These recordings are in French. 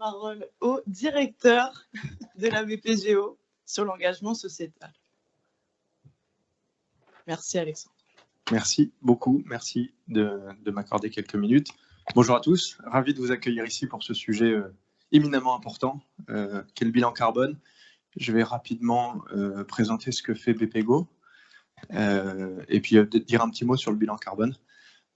parole au directeur de la BPGO sur l'engagement sociétal. Merci Alexandre. Merci beaucoup, merci de m'accorder quelques minutes. Bonjour à tous, ravi de vous accueillir ici pour ce sujet éminemment important, qu'est le bilan carbone. Je vais rapidement présenter ce que fait BPGO et puis dire un petit mot sur le bilan carbone.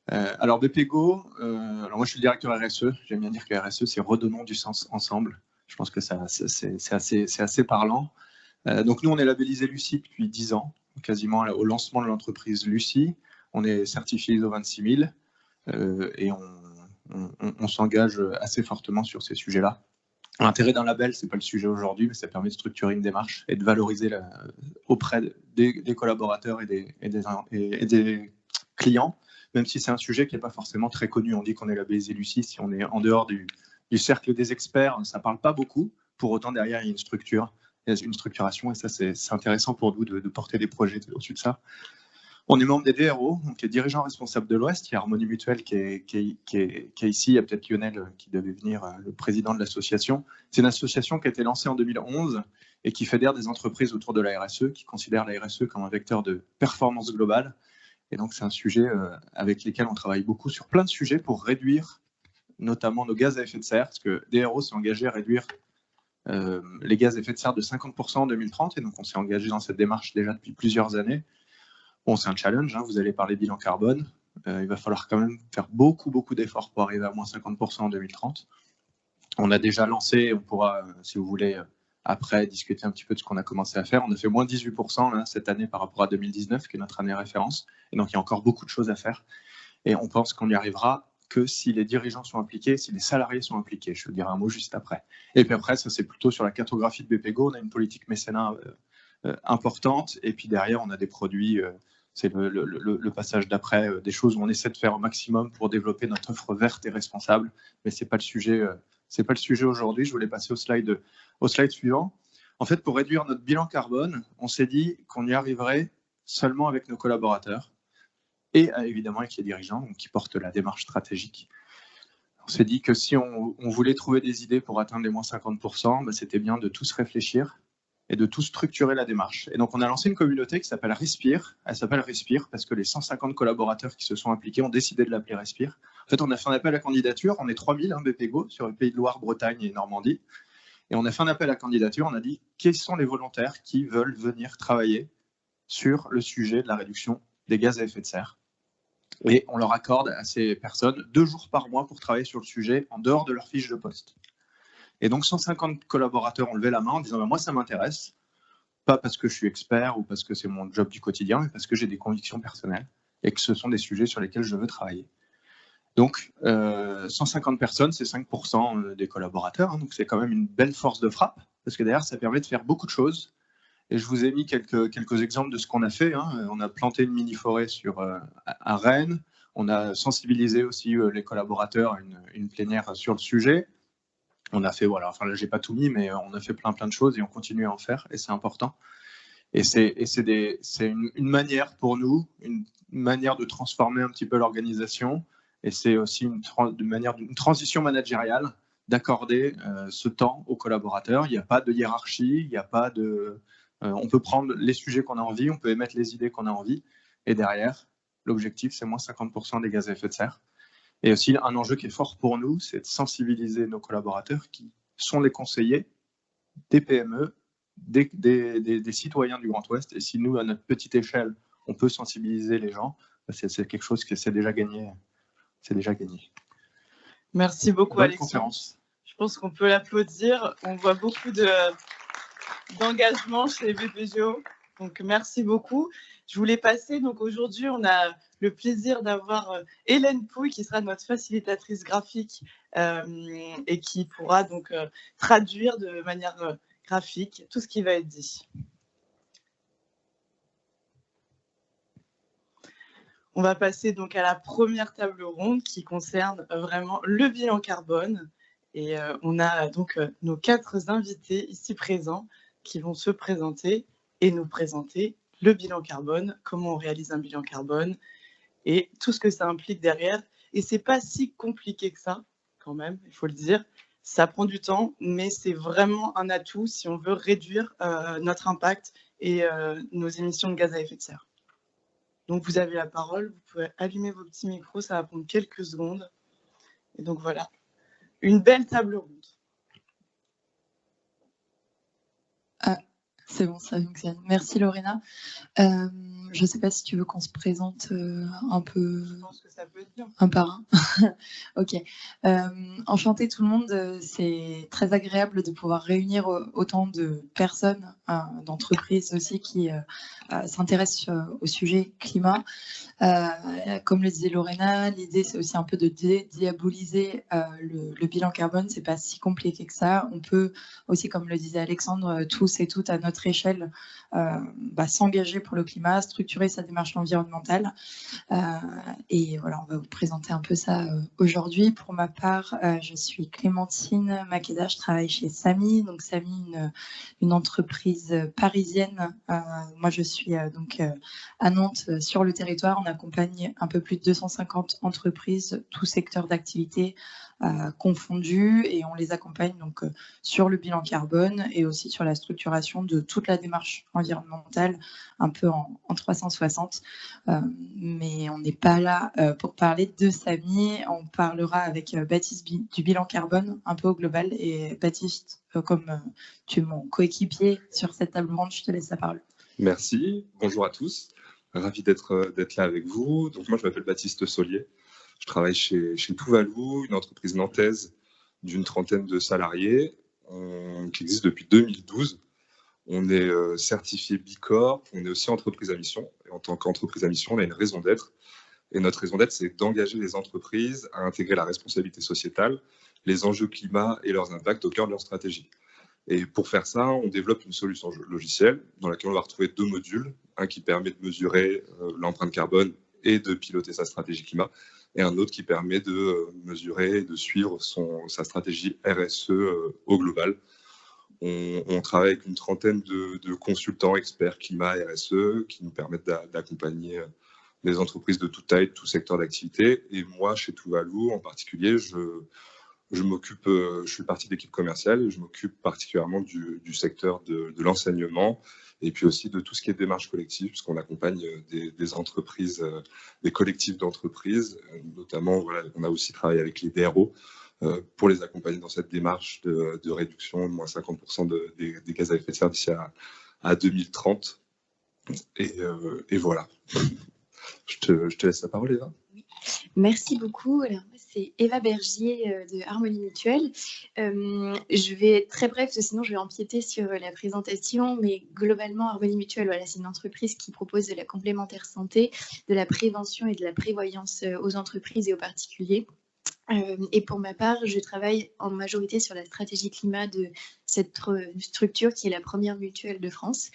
Alors BPGO, alors moi je suis le directeur RSE, j'aime bien dire que RSE c'est redonnons du sens ensemble. Je pense que c'est assez parlant. Donc nous on est labellisé Lucie depuis 10 ans, quasiment au lancement de l'entreprise Lucie. On est certifié ISO 26000 et on s'engage assez fortement sur ces sujets-là. L'intérêt d'un label, c'est pas le sujet aujourd'hui, mais ça permet de structurer une démarche et de valoriser auprès des collaborateurs et des clients, même si c'est un sujet qui n'est pas forcément très connu. On dit qu'on est labellisé Lucie, si on est en dehors du cercle des experts, ça ne parle pas beaucoup. Pour autant, derrière, il y a une structure, il y a une structuration, et ça, c'est intéressant pour nous de porter des projets au-dessus de ça. On est membre des DRO, donc les dirigeants responsables de l'Ouest. Il y a Harmonie Mutuelle qui est ici. Il y a peut-être Lionel qui devait venir, le président de l'association. C'est une association qui a été lancée en 2011 et qui fédère des entreprises autour de la RSE, qui considèrent la RSE comme un vecteur de performance globale. Et donc, c'est un sujet avec lequel on travaille beaucoup sur plein de sujets pour réduire notamment nos gaz à effet de serre, parce que DRO s'est engagé à réduire les gaz à effet de serre de 50% en 2030. Et donc, on s'est engagé dans cette démarche déjà depuis plusieurs années. Bon, c'est un challenge, hein, vous allez parler bilan carbone. Il va falloir quand même faire beaucoup d'efforts pour arriver à moins 50% en 2030. On a déjà lancé, on pourra, si vous voulez, après discuter un petit peu de ce qu'on a commencé à faire. On a fait moins 18% là, cette année par rapport à 2019, qui est notre année référence. Et donc, il y a encore beaucoup de choses à faire. Et on pense qu'on y arrivera que si les dirigeants sont impliqués, si les salariés sont impliqués. Je vous dirai un mot juste après. Et puis après, ça, c'est plutôt sur la cartographie de BPGO. On a une politique mécénat importante. Et puis derrière, on a des produits... c'est le passage d'après, des choses où on essaie de faire au maximum pour développer notre offre verte et responsable, mais ce n'est pas le sujet aujourd'hui. Je voulais passer au slide suivant. En fait, pour réduire notre bilan carbone, on s'est dit qu'on y arriverait seulement avec nos collaborateurs et évidemment avec les dirigeants donc, qui portent la démarche stratégique. On s'est dit que si on voulait trouver des idées pour atteindre les moins 50%, c'était bien de tous réfléchir et de tout structurer la démarche. Et donc, on a lancé une communauté qui s'appelle Respire. Elle s'appelle Respire parce que les 150 collaborateurs qui se sont impliqués ont décidé de l'appeler Respire. En fait, on a fait un appel à candidature. On est 3000 BPGO sur le Pays de Loire, Bretagne et Normandie. Et on a fait un appel à candidature. On a dit quels sont les volontaires qui veulent venir travailler sur le sujet de la réduction des gaz à effet de serre. Et on leur accorde à ces personnes 2 jours par mois pour travailler sur le sujet en dehors de leur fiche de poste. Et donc 150 collaborateurs ont levé la main en disant moi ça m'intéresse, pas parce que je suis expert ou parce que c'est mon job du quotidien, mais parce que j'ai des convictions personnelles et que ce sont des sujets sur lesquels je veux travailler. Donc 150 personnes, c'est 5% des collaborateurs, hein, donc c'est quand même une belle force de frappe, parce que derrière ça permet de faire beaucoup de choses. Et je vous ai mis quelques exemples de ce qu'on a fait. Hein. On a planté une mini-forêt à Rennes, on a sensibilisé aussi les collaborateurs à une plénière sur le sujet. On a fait, voilà, enfin là, j'ai pas tout mis, mais on a fait plein de choses et on continue à en faire et c'est important. Et c'est une manière pour nous, une manière de transformer un petit peu l'organisation et c'est aussi une transition managériale d'accorder ce temps aux collaborateurs. Il n'y a pas de hiérarchie, il n'y a pas de... on peut prendre les sujets qu'on a envie, on peut émettre les idées qu'on a envie et derrière, l'objectif, c'est moins 50% des gaz à effet de serre. Et aussi, un enjeu qui est fort pour nous, c'est de sensibiliser nos collaborateurs qui sont les conseillers des PME, des citoyens du Grand Ouest. Et si nous, à notre petite échelle, on peut sensibiliser les gens, c'est quelque chose qui s'est déjà gagné. C'est déjà gagné. Merci beaucoup, Alexandre. Je pense qu'on peut l'applaudir. On voit beaucoup d'engagement chez BPGO. Donc, merci beaucoup. Je voulais passer, donc aujourd'hui, on a le plaisir d'avoir Hélène Pouille, qui sera notre facilitatrice graphique et qui pourra donc traduire de manière graphique tout ce qui va être dit. On va passer donc à la première table ronde qui concerne vraiment le bilan carbone. Et on a donc nos 4 invités ici présents qui vont se présenter et nous présenter le bilan carbone, comment on réalise un bilan carbone et tout ce que ça implique derrière. Et ce n'est pas si compliqué que ça, quand même, il faut le dire. Ça prend du temps, mais c'est vraiment un atout si on veut réduire notre impact et nos émissions de gaz à effet de serre. Donc, vous avez la parole, vous pouvez allumer vos petits micros, ça va prendre quelques secondes. Et donc, voilà, une belle table ronde. Ah, c'est bon, ça fonctionne. Merci Lorena. Je ne sais pas si tu veux qu'on se présente un peu. Je pense que ça peut être bien. Un par un. Ok. Enchanté tout le monde. C'est très agréable de pouvoir réunir autant de personnes, d'entreprises aussi qui s'intéressent au sujet climat. Comme le disait Lorena, l'idée c'est aussi un peu de dédiaboliser le bilan carbone. C'est pas si compliqué que ça. On peut aussi, comme le disait Alexandre, tous et toutes à notre échelle s'engager pour le climat, structurer sa démarche environnementale. Et voilà, on va vous présenter un peu ça aujourd'hui. Pour ma part, je suis Clémentine Makeda, je travaille chez Samy. Donc Samy, une entreprise parisienne. Moi, je suis donc à Nantes sur le territoire. On accompagne un peu plus de 250 entreprises, tous secteurs d'activité confondus, et on les accompagne donc sur le bilan carbone et aussi sur la structuration de toute la démarche environnementale, un peu en 360. Mais on n'est pas là pour parler de Samy. On parlera avec Baptiste du bilan carbone un peu au global. Et Baptiste, comme tu es mon coéquipier sur cette table ronde, je te laisse la parole. Merci, bonjour à tous. Ravi d'être là avec vous. Donc moi, je m'appelle Baptiste Solier. Je travaille chez Tuvalu, une entreprise nantaise d'une trentaine de salariés qui existe depuis 2012. On est certifié Bicorp, on est aussi entreprise à mission. Et en tant qu'entreprise à mission, on a une raison d'être. Et notre raison d'être, c'est d'engager les entreprises à intégrer la responsabilité sociétale, les enjeux climat et leurs impacts au cœur de leur stratégie. Et pour faire ça, on développe une solution logicielle dans laquelle on va retrouver deux modules. Un qui permet de mesurer l'empreinte carbone et de piloter sa stratégie climat, et un autre qui permet de mesurer et de suivre sa stratégie RSE au global. On travaille avec une trentaine de consultants, experts climat RSE qui nous permettent d'accompagner des entreprises de toute taille, de tout secteur d'activité. Et moi, chez Tuvalu en particulier, je suis partie de l'équipe commerciale et je m'occupe particulièrement du secteur de l'enseignement et puis aussi de tout ce qui est démarche collective, puisqu'on accompagne des entreprises, des collectifs d'entreprises, notamment voilà, on a aussi travaillé avec les DRO pour les accompagner dans cette démarche de réduction de moins 50% des gaz à effet de serre d'ici à 2030. Et voilà. Je te laisse la parole, Eva. Merci beaucoup. Alors, c'est Eva Bergier de Harmonie Mutuelle. Je vais être très brève, sinon je vais empiéter sur la présentation. Mais globalement, Harmonie Mutuelle, voilà, c'est une entreprise qui propose de la complémentaire santé, de la prévention et de la prévoyance aux entreprises et aux particuliers. Et pour ma part, je travaille en majorité sur la stratégie climat de cette structure qui est la première mutuelle de France.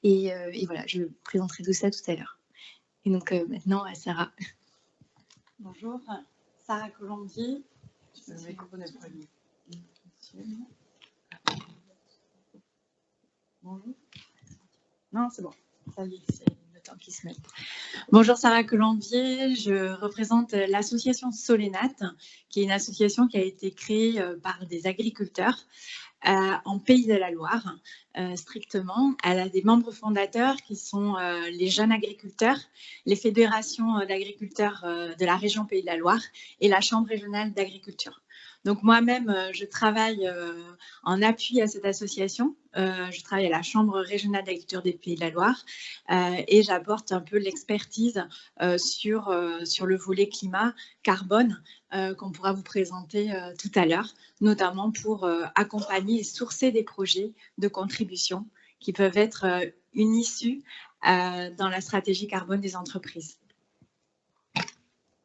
Et voilà, je présenterai tout ça tout à l'heure. Et donc maintenant à Sarah. Bonjour, Sarah Colombier. Le microphone est pas lui. Bonjour. Non, c'est bon. Ça y est, c'est le temps qui se met. Bonjour, Sarah Colombier. Je représente l'association Solénat, qui est une association qui a été créée par des agriculteurs en Pays de la Loire, strictement. Elle a des membres fondateurs qui sont les jeunes agriculteurs, les fédérations d'agriculteurs de la région Pays de la Loire et la Chambre régionale d'agriculture. Donc moi-même, je travaille en appui à cette association. Je travaille à la Chambre régionale d'agriculture des Pays de la Loire et j'apporte un peu l'expertise sur le volet climat, carbone, qu'on pourra vous présenter tout à l'heure, notamment pour accompagner et sourcer des projets de contribution qui peuvent être une issue dans la stratégie carbone des entreprises.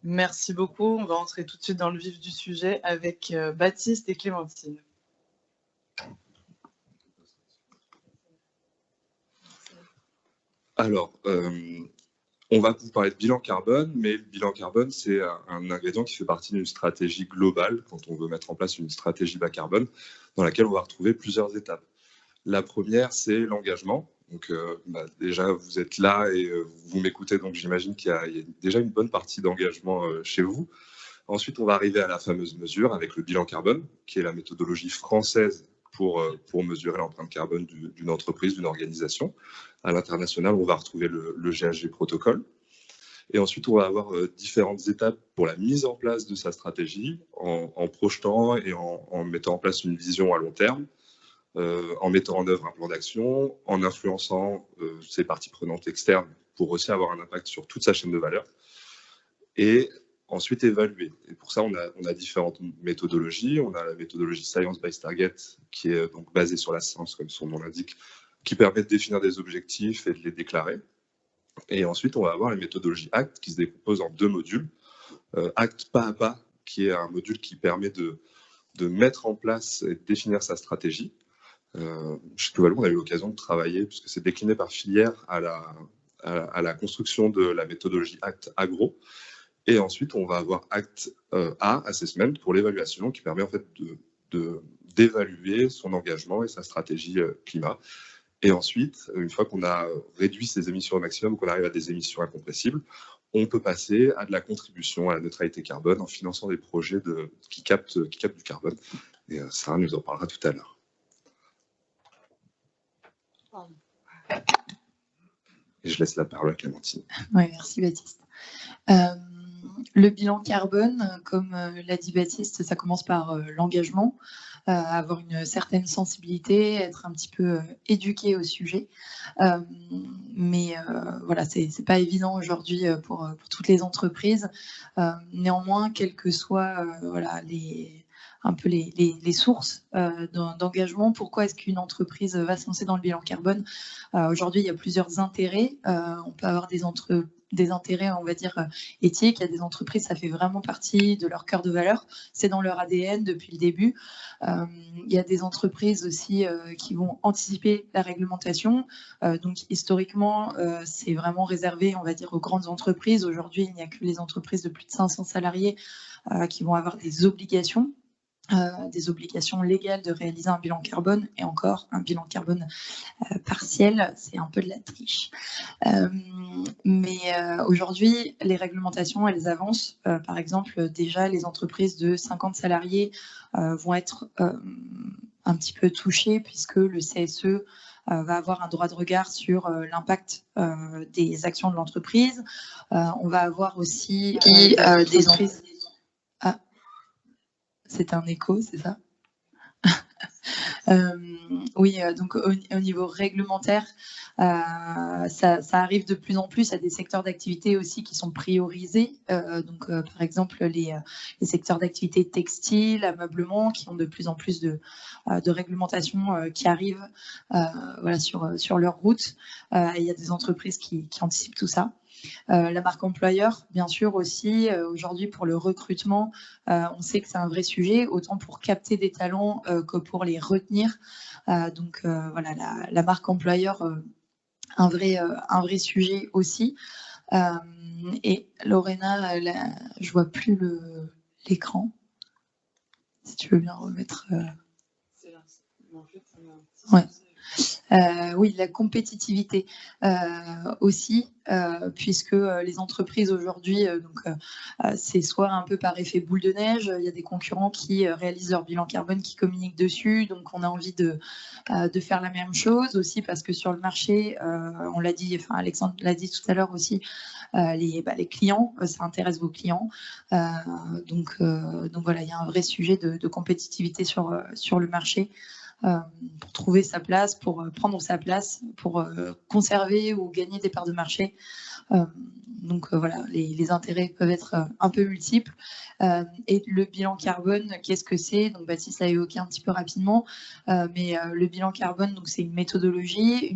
Merci beaucoup. On va entrer tout de suite dans le vif du sujet avec Baptiste et Clémentine. Alors, on va vous parler de bilan carbone, mais le bilan carbone, c'est un ingrédient qui fait partie d'une stratégie globale quand on veut mettre en place une stratégie bas carbone dans laquelle on va retrouver plusieurs étapes. La première, c'est l'engagement. Donc, déjà, vous êtes là et vous m'écoutez, donc j'imagine qu'il y a déjà une bonne partie d'engagement chez vous. Ensuite, on va arriver à la fameuse mesure avec le bilan carbone, qui est la méthodologie française pour mesurer l'empreinte carbone d'une entreprise, d'une organisation. À l'international, on va retrouver le GHG protocole. Et ensuite, on va avoir différentes étapes pour la mise en place de sa stratégie, en projetant et en mettant en place une vision à long terme, en mettant en œuvre un plan d'action, en influençant ses parties prenantes externes pour aussi avoir un impact sur toute sa chaîne de valeur. Et ensuite évaluer. Et pour ça, on a différentes méthodologies. On a la méthodologie Science-Based Target, qui est donc basée sur la science, comme son nom l'indique, qui permet de définir des objectifs et de les déclarer. Et ensuite, on va avoir la méthodologie ACT, qui se décompose en 2 modules. ACT pas à pas, qui est un module qui permet de mettre en place et de définir sa stratégie. Chez Tuvalu, on a eu l'occasion de travailler, puisque c'est décliné par filière, à la construction de la méthodologie ACT Agro. Et ensuite, on va avoir ACT A, Assessment, pour l'évaluation, qui permet en fait d'évaluer son engagement et sa stratégie climat. Et ensuite, une fois qu'on a réduit ses émissions au maximum, qu'on arrive à des émissions incompressibles, on peut passer à de la contribution à la neutralité carbone en finançant des projets qui captent du carbone. Et Sarah nous en parlera tout à l'heure. Et je laisse la parole à Clémentine. Oui, merci Baptiste. Le bilan carbone, comme l'a dit Baptiste, ça commence par l'engagement, avoir une certaine sensibilité, être un petit peu éduqué au sujet. Mais voilà, c'est pas évident aujourd'hui pour toutes les entreprises. Néanmoins, quelles que soient voilà, les sources d'engagement, pourquoi est-ce qu'une entreprise va se lancer dans le bilan carbone? Aujourd'hui, il y a plusieurs intérêts. On peut avoir des intérêts, on va dire, éthiques. Il y a des entreprises, ça fait vraiment partie de leur cœur de valeur. C'est dans leur ADN depuis le début. Il y a des entreprises aussi qui vont anticiper la réglementation. Donc, historiquement, c'est vraiment réservé, on va dire, aux grandes entreprises. Aujourd'hui, il n'y a que les entreprises de plus de 500 salariés qui vont avoir des obligations légales de réaliser un bilan carbone, et encore un bilan carbone partiel, c'est un peu de la triche. Mais aujourd'hui, les réglementations, elles avancent. Par exemple, déjà, les entreprises de 50 salariés vont être un petit peu touchées, puisque le CSE va avoir un droit de regard sur l'impact des actions de l'entreprise. On va avoir aussi des entreprises... Ah, c'est un écho, c'est ça? Oui, donc au niveau réglementaire, ça arrive de plus en plus à des secteurs d'activité aussi qui sont priorisés. Donc, par exemple, les secteurs d'activité textile, ameublement, qui ont de plus en plus de réglementations qui arrivent voilà, sur leur route. Il y a des entreprises qui anticipent tout ça. La marque employeur, bien sûr aussi, aujourd'hui pour le recrutement, on sait que c'est un vrai sujet, autant pour capter des talents que pour les retenir. Donc voilà, la marque employeur, un vrai sujet aussi. Et Lorena, je vois plus l'écran. Si tu veux bien remettre. C'est là. En fait, ouais. Oui, la compétitivité aussi, puisque les entreprises aujourd'hui, c'est soit un peu par effet boule de neige, il y a des concurrents qui réalisent leur bilan carbone, qui communiquent dessus, donc on a envie de faire la même chose aussi, parce que sur le marché, on l'a dit, enfin Alexandre l'a dit tout à l'heure aussi, les clients, ça intéresse vos clients, donc voilà, il y a un vrai sujet de compétitivité sur le marché. Pour trouver sa place, pour prendre sa place, pour conserver ou gagner des parts de marché. Donc voilà, les intérêts peuvent être un peu multiples. Et le bilan carbone, qu'est-ce que c'est? Donc Baptiste l'a évoqué un petit peu rapidement, mais le bilan carbone, donc c'est une méthodologie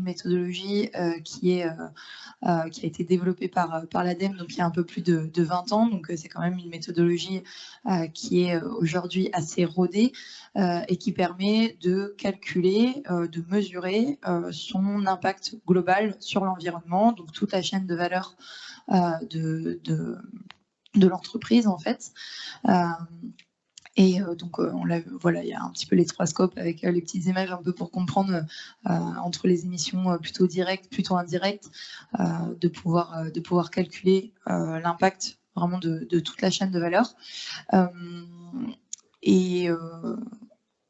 qui a été développée par l'ADEME, donc il y a un peu plus de 20 ans. Donc c'est quand même une méthodologie qui est aujourd'hui assez rodée et qui permet de calculer, de mesurer son impact global sur l'environnement, donc toute la chaîne de valeur de l'entreprise en fait. Et donc, voilà, il y a un petit peu les 3 scopes avec les petites images un peu pour comprendre entre les émissions plutôt directes, plutôt indirectes, de pouvoir calculer l'impact vraiment de toute la chaîne de valeur.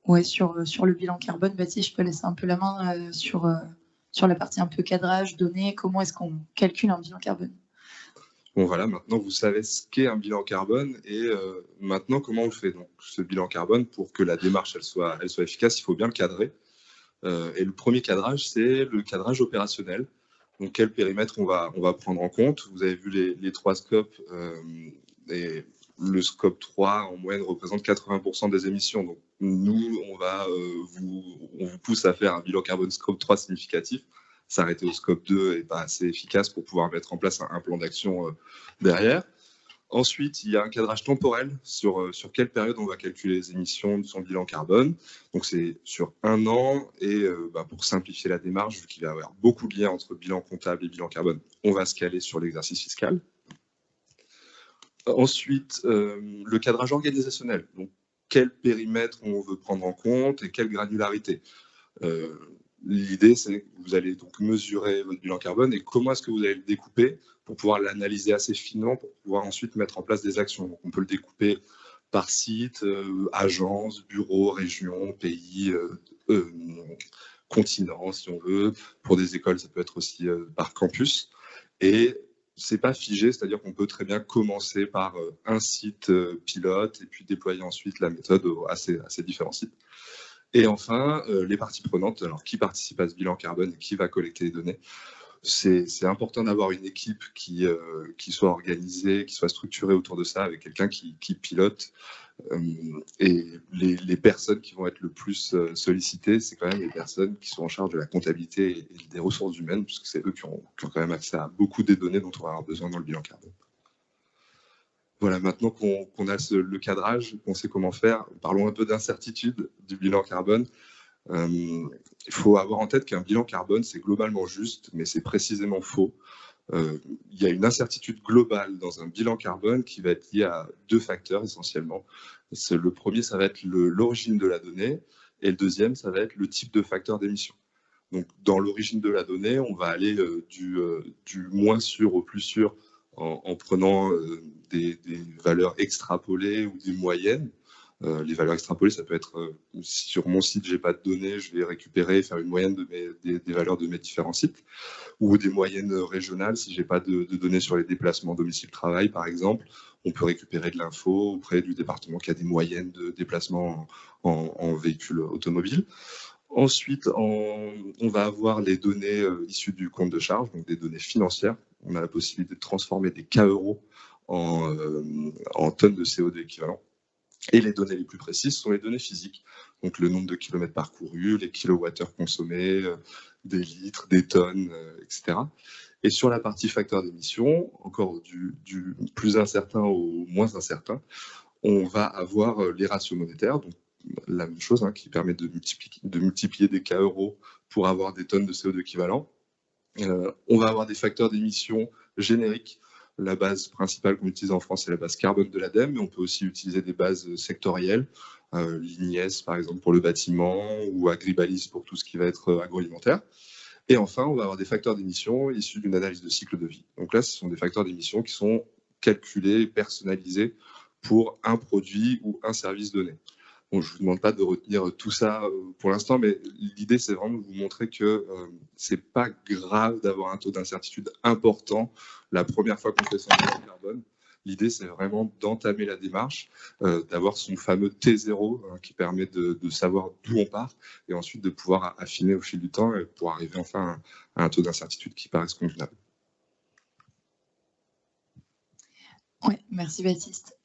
Ouais, sur le bilan carbone, Baptiste, je peux laisser un peu la main sur la partie un peu cadrage, données, comment est-ce qu'on calcule un bilan carbone? Bon voilà, maintenant vous savez ce qu'est un bilan carbone et maintenant comment on le fait. Donc ce bilan carbone, pour que la démarche elle soit efficace, il faut bien le cadrer. Et le premier cadrage, c'est le cadrage opérationnel. Donc quel périmètre on va prendre en compte. Vous avez vu les 3 scopes et le scope 3 en moyenne représente 80% des émissions. Donc nous, on vous pousse à faire un bilan carbone scope 3 significatif. S'arrêter au scope 2 n'est pas assez efficace pour pouvoir mettre en place un plan d'action derrière. Ensuite, il y a un cadrage temporel sur quelle période on va calculer les émissions de son bilan carbone. Donc c'est sur 1 an et pour simplifier la démarche, vu qu'il va y avoir beaucoup de liens entre bilan comptable et bilan carbone, on va se caler sur l'exercice fiscal. Ensuite, le cadrage organisationnel. Donc quel périmètre on veut prendre en compte et quelle granularité. L'idée, c'est que vous allez donc mesurer votre bilan carbone et comment est-ce que vous allez le découper pour pouvoir l'analyser assez finement pour pouvoir ensuite mettre en place des actions. Donc, on peut le découper par site, agence, bureau, région, pays, continent, si on veut. Pour des écoles, ça peut être aussi par campus. Et c'est pas figé, c'est-à-dire qu'on peut très bien commencer par un site pilote et puis déployer ensuite la méthode à ces différents sites. Et enfin, les parties prenantes, alors qui participe à ce bilan carbone et qui va collecter les données. C'est important d'avoir une équipe qui soit organisée, qui soit structurée autour de ça, avec quelqu'un qui pilote. Et les personnes qui vont être le plus sollicitées, c'est quand même les personnes qui sont en charge de la comptabilité et des ressources humaines, puisque c'est eux qui ont quand même accès à beaucoup des données dont on va avoir besoin dans le bilan carbone. Voilà, maintenant qu'on a le cadrage, qu'on sait comment faire, parlons un peu d'incertitude du bilan carbone. Il faut avoir en tête qu'un bilan carbone, c'est globalement juste, mais c'est précisément faux. Il y a une incertitude globale dans un bilan carbone qui va être liée à 2 facteurs essentiellement. Le premier, ça va être l'origine de la donnée, et le deuxième, ça va être le type de facteur d'émission. Donc, dans l'origine de la donnée, on va aller du moins sûr au plus sûr en prenant des valeurs extrapolées ou des moyennes. Les valeurs extrapolées, ça peut être sur mon site, j'ai pas de données, je vais récupérer et faire une moyenne des valeurs de mes différents sites, ou des moyennes régionales, si j'ai pas de données sur les déplacements domicile-travail, par exemple, on peut récupérer de l'info auprès du département qui a des moyennes de déplacement en véhicule automobile. Ensuite, on va avoir les données issues du compte de charge, donc des données financières. On a la possibilité de transformer des K-euros en tonnes de CO2 équivalent. Et les données les plus précises sont les données physiques, donc le nombre de kilomètres parcourus, les kilowattheures consommés, des litres, des tonnes, etc. Et sur la partie facteur d'émission, encore du plus incertain au moins incertain, on va avoir les ratios monétaires, donc la même chose, qui permet de multiplier des K-euros pour avoir des tonnes de CO2 équivalent. On va avoir des facteurs d'émission génériques. La base principale qu'on utilise en France, c'est la base carbone de l'ADEME, mais on peut aussi utiliser des bases sectorielles, l'INIES par exemple pour le bâtiment, ou Agribalis pour tout ce qui va être agroalimentaire. Et enfin, on va avoir des facteurs d'émission issus d'une analyse de cycle de vie. Donc là, ce sont des facteurs d'émission qui sont calculés, personnalisés pour un produit ou un service donné. Bon, je ne vous demande pas de retenir tout ça pour l'instant, mais l'idée, c'est vraiment de vous montrer que ce n'est pas grave d'avoir un taux d'incertitude important la première fois qu'on fait son bilan carbone. L'idée, c'est vraiment d'entamer la démarche, d'avoir son fameux T0 qui permet de savoir d'où on part et ensuite de pouvoir affiner au fil du temps pour arriver enfin à un taux d'incertitude qui paraisse convenable. Oui, merci Baptiste.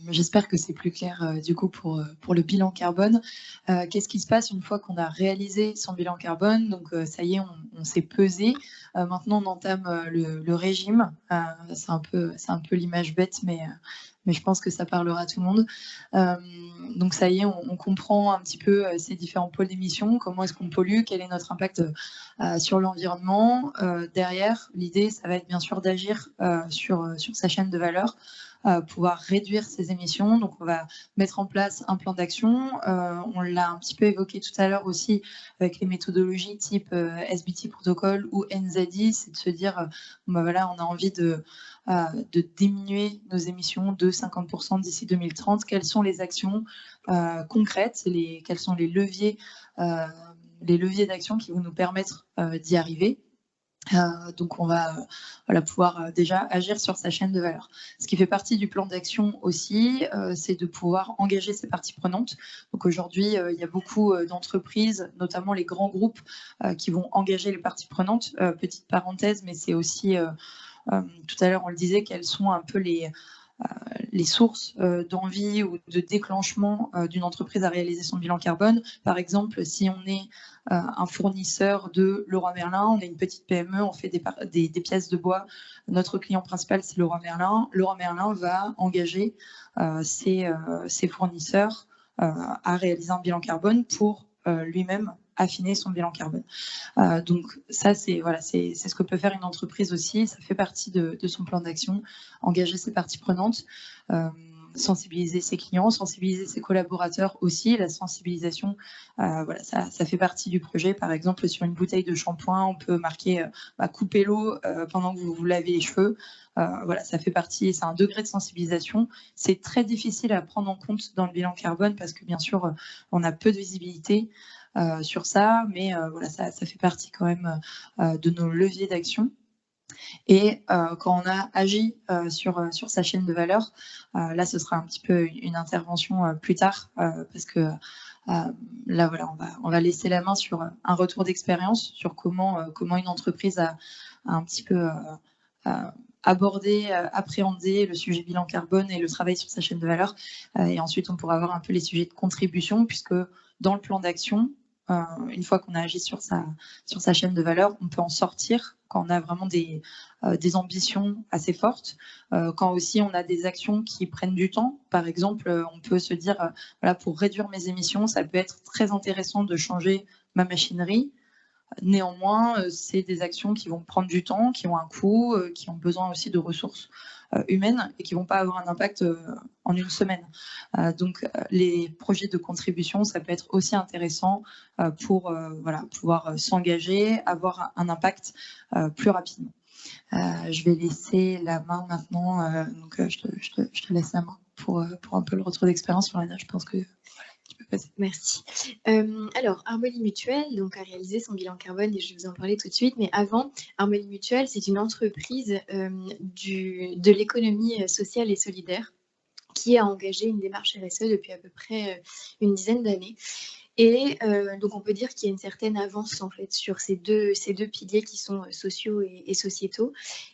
J'espère que c'est plus clair du coup pour le bilan carbone. Qu'est-ce qui se passe une fois qu'on a réalisé son bilan carbone? Donc ça y est, on s'est pesé. Maintenant, on entame le régime. C'est un peu l'image bête, mais je pense que ça parlera à tout le monde. Donc ça y est, on comprend un petit peu ces différents pôles d'émission, comment est-ce qu'on pollue, quel est notre impact sur l'environnement. Derrière, l'idée, ça va être bien sûr d'agir sur sa chaîne de valeur. pouvoir réduire ses émissions. Donc, on va mettre en place un plan d'action. On l'a un petit peu évoqué tout à l'heure aussi avec les méthodologies type SBT protocole ou NZI, c'est de se dire, voilà, on a envie de diminuer nos émissions de 50% d'ici 2030. Quelles sont les actions concrètes, quels sont les leviers d'action qui vont nous permettre d'y arriver. Donc, on va pouvoir déjà agir sur sa chaîne de valeur. Ce qui fait partie du plan d'action aussi, c'est de pouvoir engager ses parties prenantes. Donc, aujourd'hui, il y a beaucoup d'entreprises, notamment les grands groupes, qui vont engager les parties prenantes. Petite parenthèse, mais c'est aussi, tout à l'heure, on le disait, quelles sont un peu les sources d'envie ou de déclenchement d'une entreprise à réaliser son bilan carbone. Par exemple, si on est un fournisseur de Leroy Merlin, on est une petite PME, on fait des pièces de bois. Notre client principal, c'est Leroy Merlin. Leroy Merlin va engager ses fournisseurs à réaliser un bilan carbone pour lui-même affiner son bilan carbone. Donc ça, c'est ce que peut faire une entreprise aussi. Ça fait partie de son plan d'action, engager ses parties prenantes, sensibiliser ses clients, sensibiliser ses collaborateurs aussi. La sensibilisation, ça fait partie du projet. Par exemple, sur une bouteille de shampoing, on peut marquer coupez l'eau pendant que vous vous lavez les cheveux. Ça fait partie, c'est un degré de sensibilisation. C'est très difficile à prendre en compte dans le bilan carbone parce que bien sûr, on a peu de visibilité sur ça, mais ça fait partie quand même de nos leviers d'action. Et quand on a agi sur sa chaîne de valeur, là, ce sera un petit peu une intervention plus tard, parce que là, voilà, on va laisser la main sur un retour d'expérience sur comment une entreprise a un petit peu aborder, appréhender le sujet bilan carbone et le travail sur sa chaîne de valeur. Et ensuite, on pourra avoir un peu les sujets de contribution, puisque dans le plan d'action, une fois qu'on a agi sur sa chaîne de valeur, on peut en sortir quand on a vraiment des ambitions assez fortes, quand aussi on a des actions qui prennent du temps. Par exemple, on peut se dire, pour réduire mes émissions, ça peut être très intéressant de changer ma machinerie. Néanmoins, c'est des actions qui vont prendre du temps, qui ont un coût, qui ont besoin aussi de ressources humaines et qui ne vont pas avoir un impact en une semaine. Donc, les projets de contribution, ça peut être aussi intéressant pour pouvoir s'engager, avoir un impact plus rapidement. Je vais laisser la main maintenant. Donc, je te laisse la main pour un peu le retour d'expérience. Lorena, je pense que... Merci. Alors, Harmonie Mutuelle donc, a réalisé son bilan carbone et je vais vous en parler tout de suite. Mais avant, Harmonie Mutuelle, c'est une entreprise de l'économie sociale et solidaire qui a engagé une démarche RSE depuis à peu près une dizaine d'années. Et donc, on peut dire qu'il y a une certaine avance en fait sur ces deux piliers qui sont sociaux et sociétaux.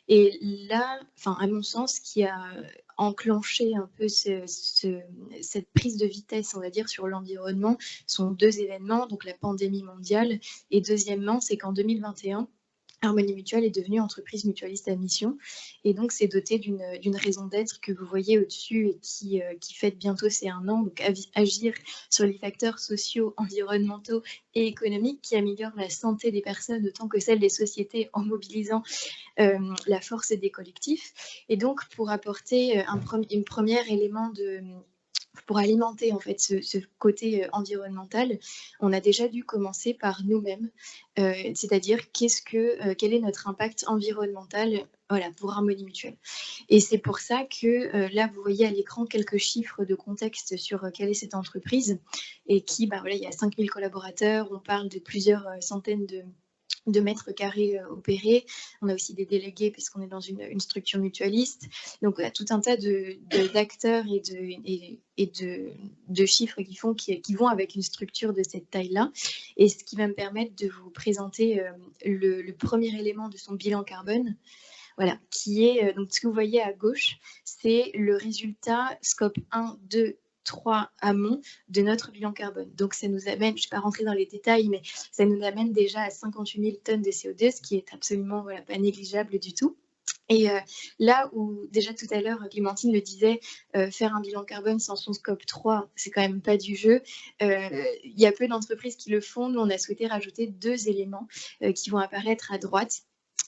Et là, à mon sens, qui a enclenché un peu cette prise de vitesse, on va dire, sur l'environnement, sont deux événements, donc la pandémie mondiale. Et deuxièmement, c'est qu'en 2021, Harmonie Mutuelle est devenue entreprise mutualiste à mission et donc c'est doté d'une raison d'être que vous voyez au-dessus et qui fête bientôt ses 1 an, donc agir sur les facteurs sociaux, environnementaux et économiques qui améliorent la santé des personnes autant que celle des sociétés en mobilisant la force des collectifs. Et donc pour apporter un premier élément pour alimenter en fait ce côté environnemental, on a déjà dû commencer par nous-mêmes, c'est-à-dire quel est notre impact environnemental pour Harmonie Mutuelle. Et c'est pour ça que là, vous voyez à l'écran quelques chiffres de contexte sur quelle est cette entreprise et qui, il y a 5000 collaborateurs, on parle de plusieurs centaines de mètres carrés opérés. On a aussi des délégués puisqu'on est dans une structure mutualiste. Donc, il y a tout un tas d'acteurs et de chiffres qui vont avec une structure de cette taille-là. Et ce qui va me permettre de vous présenter le premier élément de son bilan carbone. Voilà, qui est, donc ce que vous voyez à gauche, c'est le résultat scope 1, 2, 3 amont de notre bilan carbone. Donc, ça nous amène, je ne vais pas rentrer dans les détails, mais ça nous amène déjà à 58 000 tonnes de CO2, ce qui est absolument pas négligeable du tout. Et là où, déjà tout à l'heure, Clémentine le disait, faire un bilan carbone sans son scope 3, c'est quand même pas du jeu. Il y a peu d'entreprises qui le font. Nous, on a souhaité rajouter 2 éléments qui vont apparaître à droite.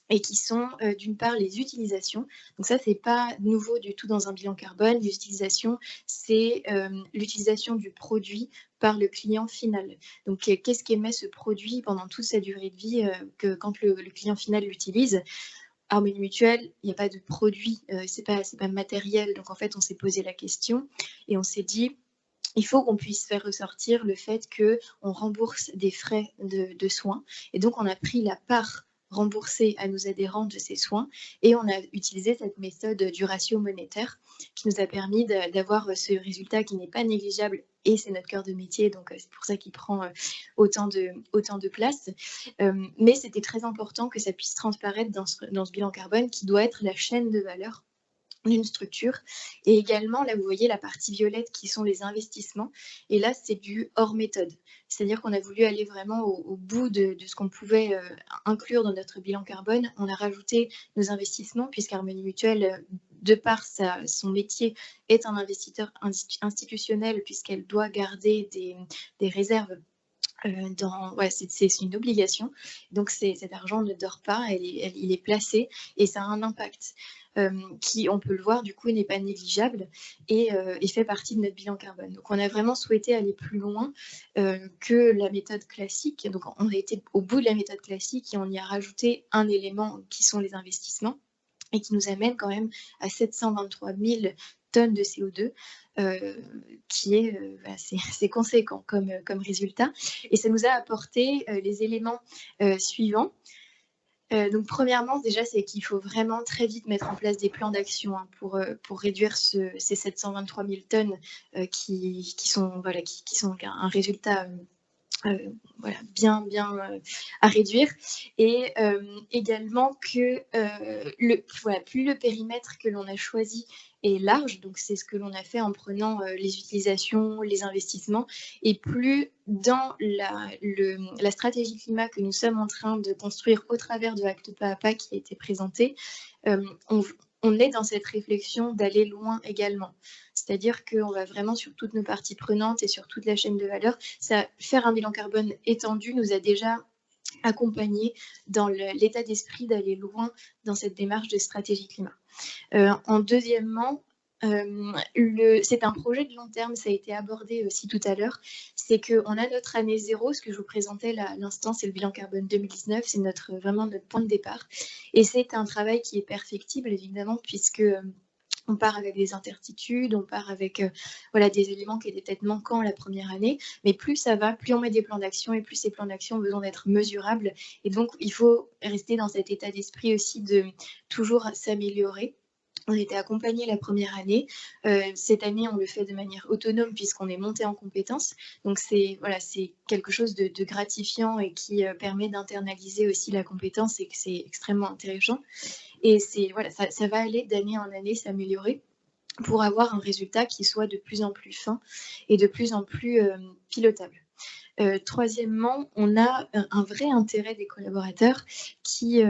et qui sont d'une part les utilisations. Donc ça, c'est pas nouveau du tout dans un bilan carbone. Les utilisations, c'est l'utilisation du produit par le client final. Donc qu'est-ce qu'émet ce produit pendant toute sa durée de vie quand le client final l'utilise. Harmonie Mutuelle, il n'y a pas de produit, c'est pas matériel. Donc en fait, on s'est posé la question et on s'est dit, il faut qu'on puisse faire ressortir le fait qu'on rembourse des frais de soins. Et donc, on a pris la part remboursée à nos adhérents de ces soins et on a utilisé cette méthode du ratio monétaire qui nous a permis d'avoir ce résultat qui n'est pas négligeable et c'est notre cœur de métier, donc c'est pour ça qu'il prend autant de place. Mais c'était très important que ça puisse transparaître dans ce bilan carbone qui doit être la chaîne de valeur d'une structure. Et également, là, vous voyez la partie violette qui sont les investissements. Et là, c'est du hors méthode. C'est-à-dire qu'on a voulu aller vraiment au bout de ce qu'on pouvait inclure dans notre bilan carbone. On a rajouté nos investissements, puisqu'Harmonie Mutuelle, de par son métier, est un investisseur institutionnel, puisqu'elle doit garder des réserves. C'est une obligation. Donc, cet argent ne dort pas, il est placé et ça a un impact qui, on peut le voir, du coup, n'est pas négligeable et fait partie de notre bilan carbone. Donc, on a vraiment souhaité aller plus loin que la méthode classique. Donc, on a été au bout de la méthode classique et on y a rajouté un élément qui sont les investissements et qui nous amène quand même à 723 000 tonnes de CO2, qui est c'est conséquent comme résultat. Et ça nous a apporté les éléments suivants. Donc premièrement, déjà, c'est qu'il faut vraiment très vite mettre en place des plans d'action pour réduire ces 723 000 tonnes qui sont un résultat bien à réduire. Et également que plus le périmètre que l'on a choisi est large, donc c'est ce que l'on a fait en prenant les utilisations, les investissements, et plus dans la stratégie climat que nous sommes en train de construire au travers de Acte Pas à Pas qui a été présenté, on est dans cette réflexion d'aller loin également. C'est-à-dire qu'on va vraiment sur toutes nos parties prenantes et sur toute la chaîne de valeur. Faire un bilan carbone étendu nous a déjà accompagnés dans l'état d'esprit d'aller loin dans cette démarche de stratégie climat. En deuxièmement, c'est un projet de long terme, ça a été abordé aussi tout à l'heure, c'est qu'on a notre année zéro, ce que je vous présentais à l'instant, c'est le bilan carbone 2019, c'est vraiment notre point de départ. Et c'est un travail qui est perfectible, évidemment, puisque on part avec des incertitudes, on part avec des éléments qui étaient peut-être manquants la première année, mais plus ça va, plus on met des plans d'action et plus ces plans d'action ont besoin d'être mesurables. Et donc, il faut rester dans cet état d'esprit aussi de toujours s'améliorer. On était accompagnés la première année. Cette année, on le fait de manière autonome puisqu'on est monté en compétences. Donc, c'est quelque chose de gratifiant et qui permet d'internaliser aussi la compétence et que c'est extrêmement intéressant. Et ça va aller d'année en année s'améliorer pour avoir un résultat qui soit de plus en plus fin et de plus en plus pilotable. Troisièmement, on a un vrai intérêt des collaborateurs qui,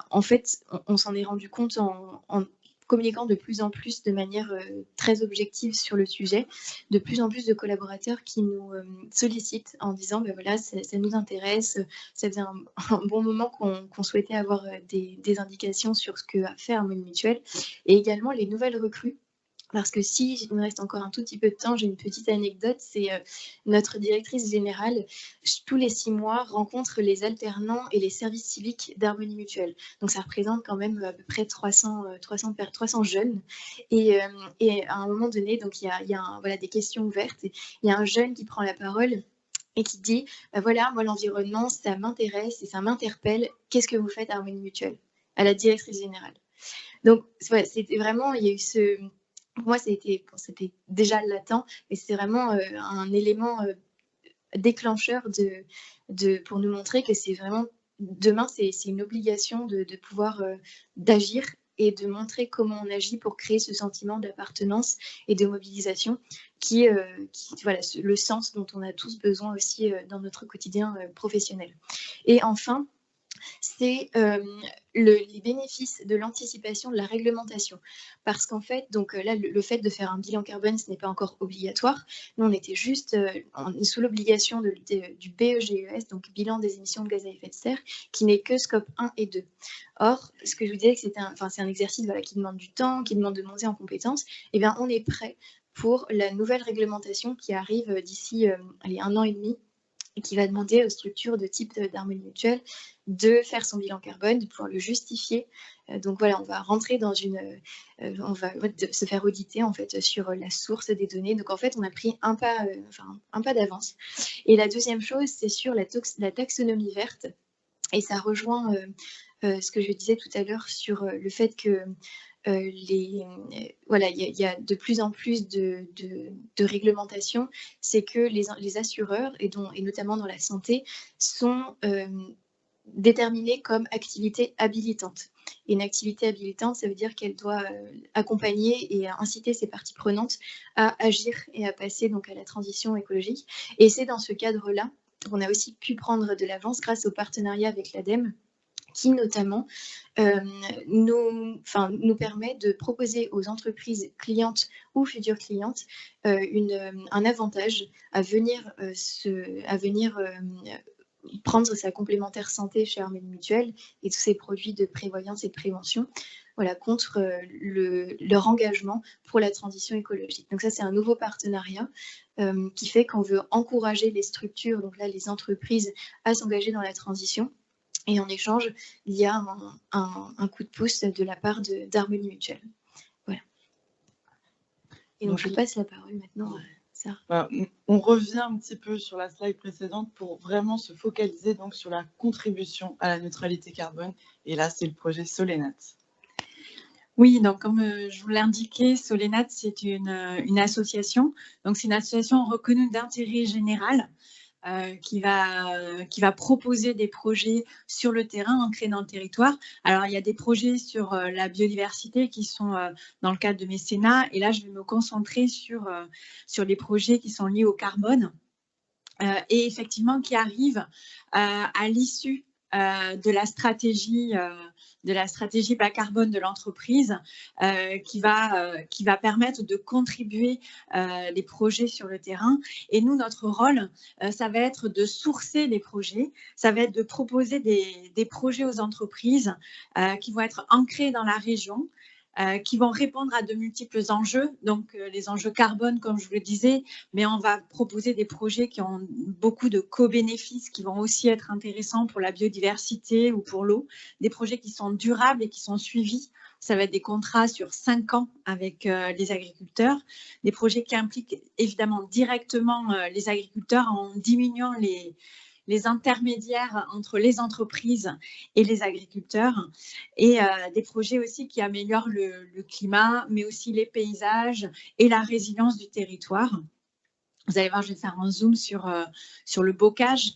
en fait, on s'en est rendu compte en communiquant de plus en plus de manière très objective sur le sujet, de plus en plus de collaborateurs qui nous sollicitent en disant ça nous intéresse, ça faisait un bon moment qu'on souhaitait avoir des indications sur ce que a fait Harmonie Mutuelle, et également les nouvelles recrues. Parce que si il me reste encore un tout petit peu de temps, j'ai une petite anecdote, c'est notre directrice générale, tous les 6 mois, rencontre les alternants et les services civiques d'Harmonie Mutuelle. Donc ça représente quand même à peu près 300 jeunes. Et à un moment donné, donc il y a des questions ouvertes. Il y a un jeune qui prend la parole et qui dit moi l'environnement, ça m'intéresse et ça m'interpelle. Qu'est-ce que vous faites à Harmonie Mutuelle? À la directrice générale. Donc c'était vraiment, il y a eu pour moi, c'était déjà latent, et c'est vraiment un élément déclencheur pour nous montrer que c'est vraiment, demain, c'est une obligation de pouvoir d'agir et de montrer comment on agit pour créer ce sentiment d'appartenance et de mobilisation qui est le sens dont on a tous besoin aussi dans notre quotidien professionnel. Et enfin, c'est les bénéfices de l'anticipation de la réglementation. Parce qu'en fait, donc là, le fait de faire un bilan carbone, ce n'est pas encore obligatoire. Nous, on était juste sous l'obligation du BEGES, donc bilan des émissions de gaz à effet de serre, qui n'est que scope 1 et 2. Or, ce que je vous disais, que c'est un exercice qui demande du temps, qui demande de monter en compétences, eh bien, on est prêt pour la nouvelle réglementation qui arrive d'ici 1 an et demi, et qui va demander aux structures de type d'Harmonie Mutuelle de faire son bilan carbone, de pouvoir le justifier. Donc voilà, on va rentrer dans on va se faire auditer en fait sur la source des données. Donc en fait, on a pris un pas d'avance. Et la deuxième chose, c'est sur la taxonomie verte. Et ça rejoint ce que je disais tout à l'heure sur le fait que voilà, il y a de plus en plus de réglementations, c'est que les assureurs, et notamment dans la santé, sont déterminés comme activité habilitante. Et une activité habilitante, ça veut dire qu'elle doit accompagner et inciter ses parties prenantes à agir et à passer donc à la transition écologique. Et c'est dans ce cadre-là qu'on a aussi pu prendre de l'avance grâce au partenariat avec l'ADEME, qui notamment nous permet de proposer aux entreprises clientes ou futures clientes un avantage à venir prendre sa complémentaire santé chez Harmonie Mutuelle et tous ces produits de prévoyance et de prévention, voilà, contre leur engagement pour la transition écologique. Donc ça, c'est un nouveau partenariat qui fait qu'on veut encourager les structures, donc là les entreprises, à s'engager dans la transition. Et en échange, il y a un coup de pouce de la part d'Harmonie Mutuelle. Voilà. Et donc, je passe la parole maintenant à Sarah. On revient un petit peu sur la slide précédente pour vraiment se focaliser donc sur la contribution à la neutralité carbone. Et là, c'est le projet Solenat. Oui, donc comme je vous l'ai indiqué, Solenat, c'est une association. Donc, c'est une association reconnue d'intérêt général. Qui va proposer des projets sur le terrain, ancrés dans le territoire. Alors, il y a des projets sur la biodiversité qui sont dans le cadre de mécénat. Et là, je vais me concentrer sur les projets qui sont liés au carbone et effectivement qui arrivent à l'issue de la stratégie bas carbone de l'entreprise qui va permettre de contribuer les projets sur le terrain. Et nous, notre rôle, ça va être de sourcer les projets, ça va être de proposer des projets aux entreprises qui vont être ancrés dans la région, qui vont répondre à de multiples enjeux, donc les enjeux carbone, comme je vous le disais, mais on va proposer des projets qui ont beaucoup de co-bénéfices qui vont aussi être intéressants pour la biodiversité ou pour l'eau, des projets qui sont durables et qui sont suivis. Ça va être des contrats sur 5 ans avec les agriculteurs, des projets qui impliquent évidemment directement les agriculteurs en diminuant les intermédiaires entre les entreprises et les agriculteurs, et des projets aussi qui améliorent le climat, mais aussi les paysages et la résilience du territoire. Vous allez voir, je vais faire un zoom sur le bocage,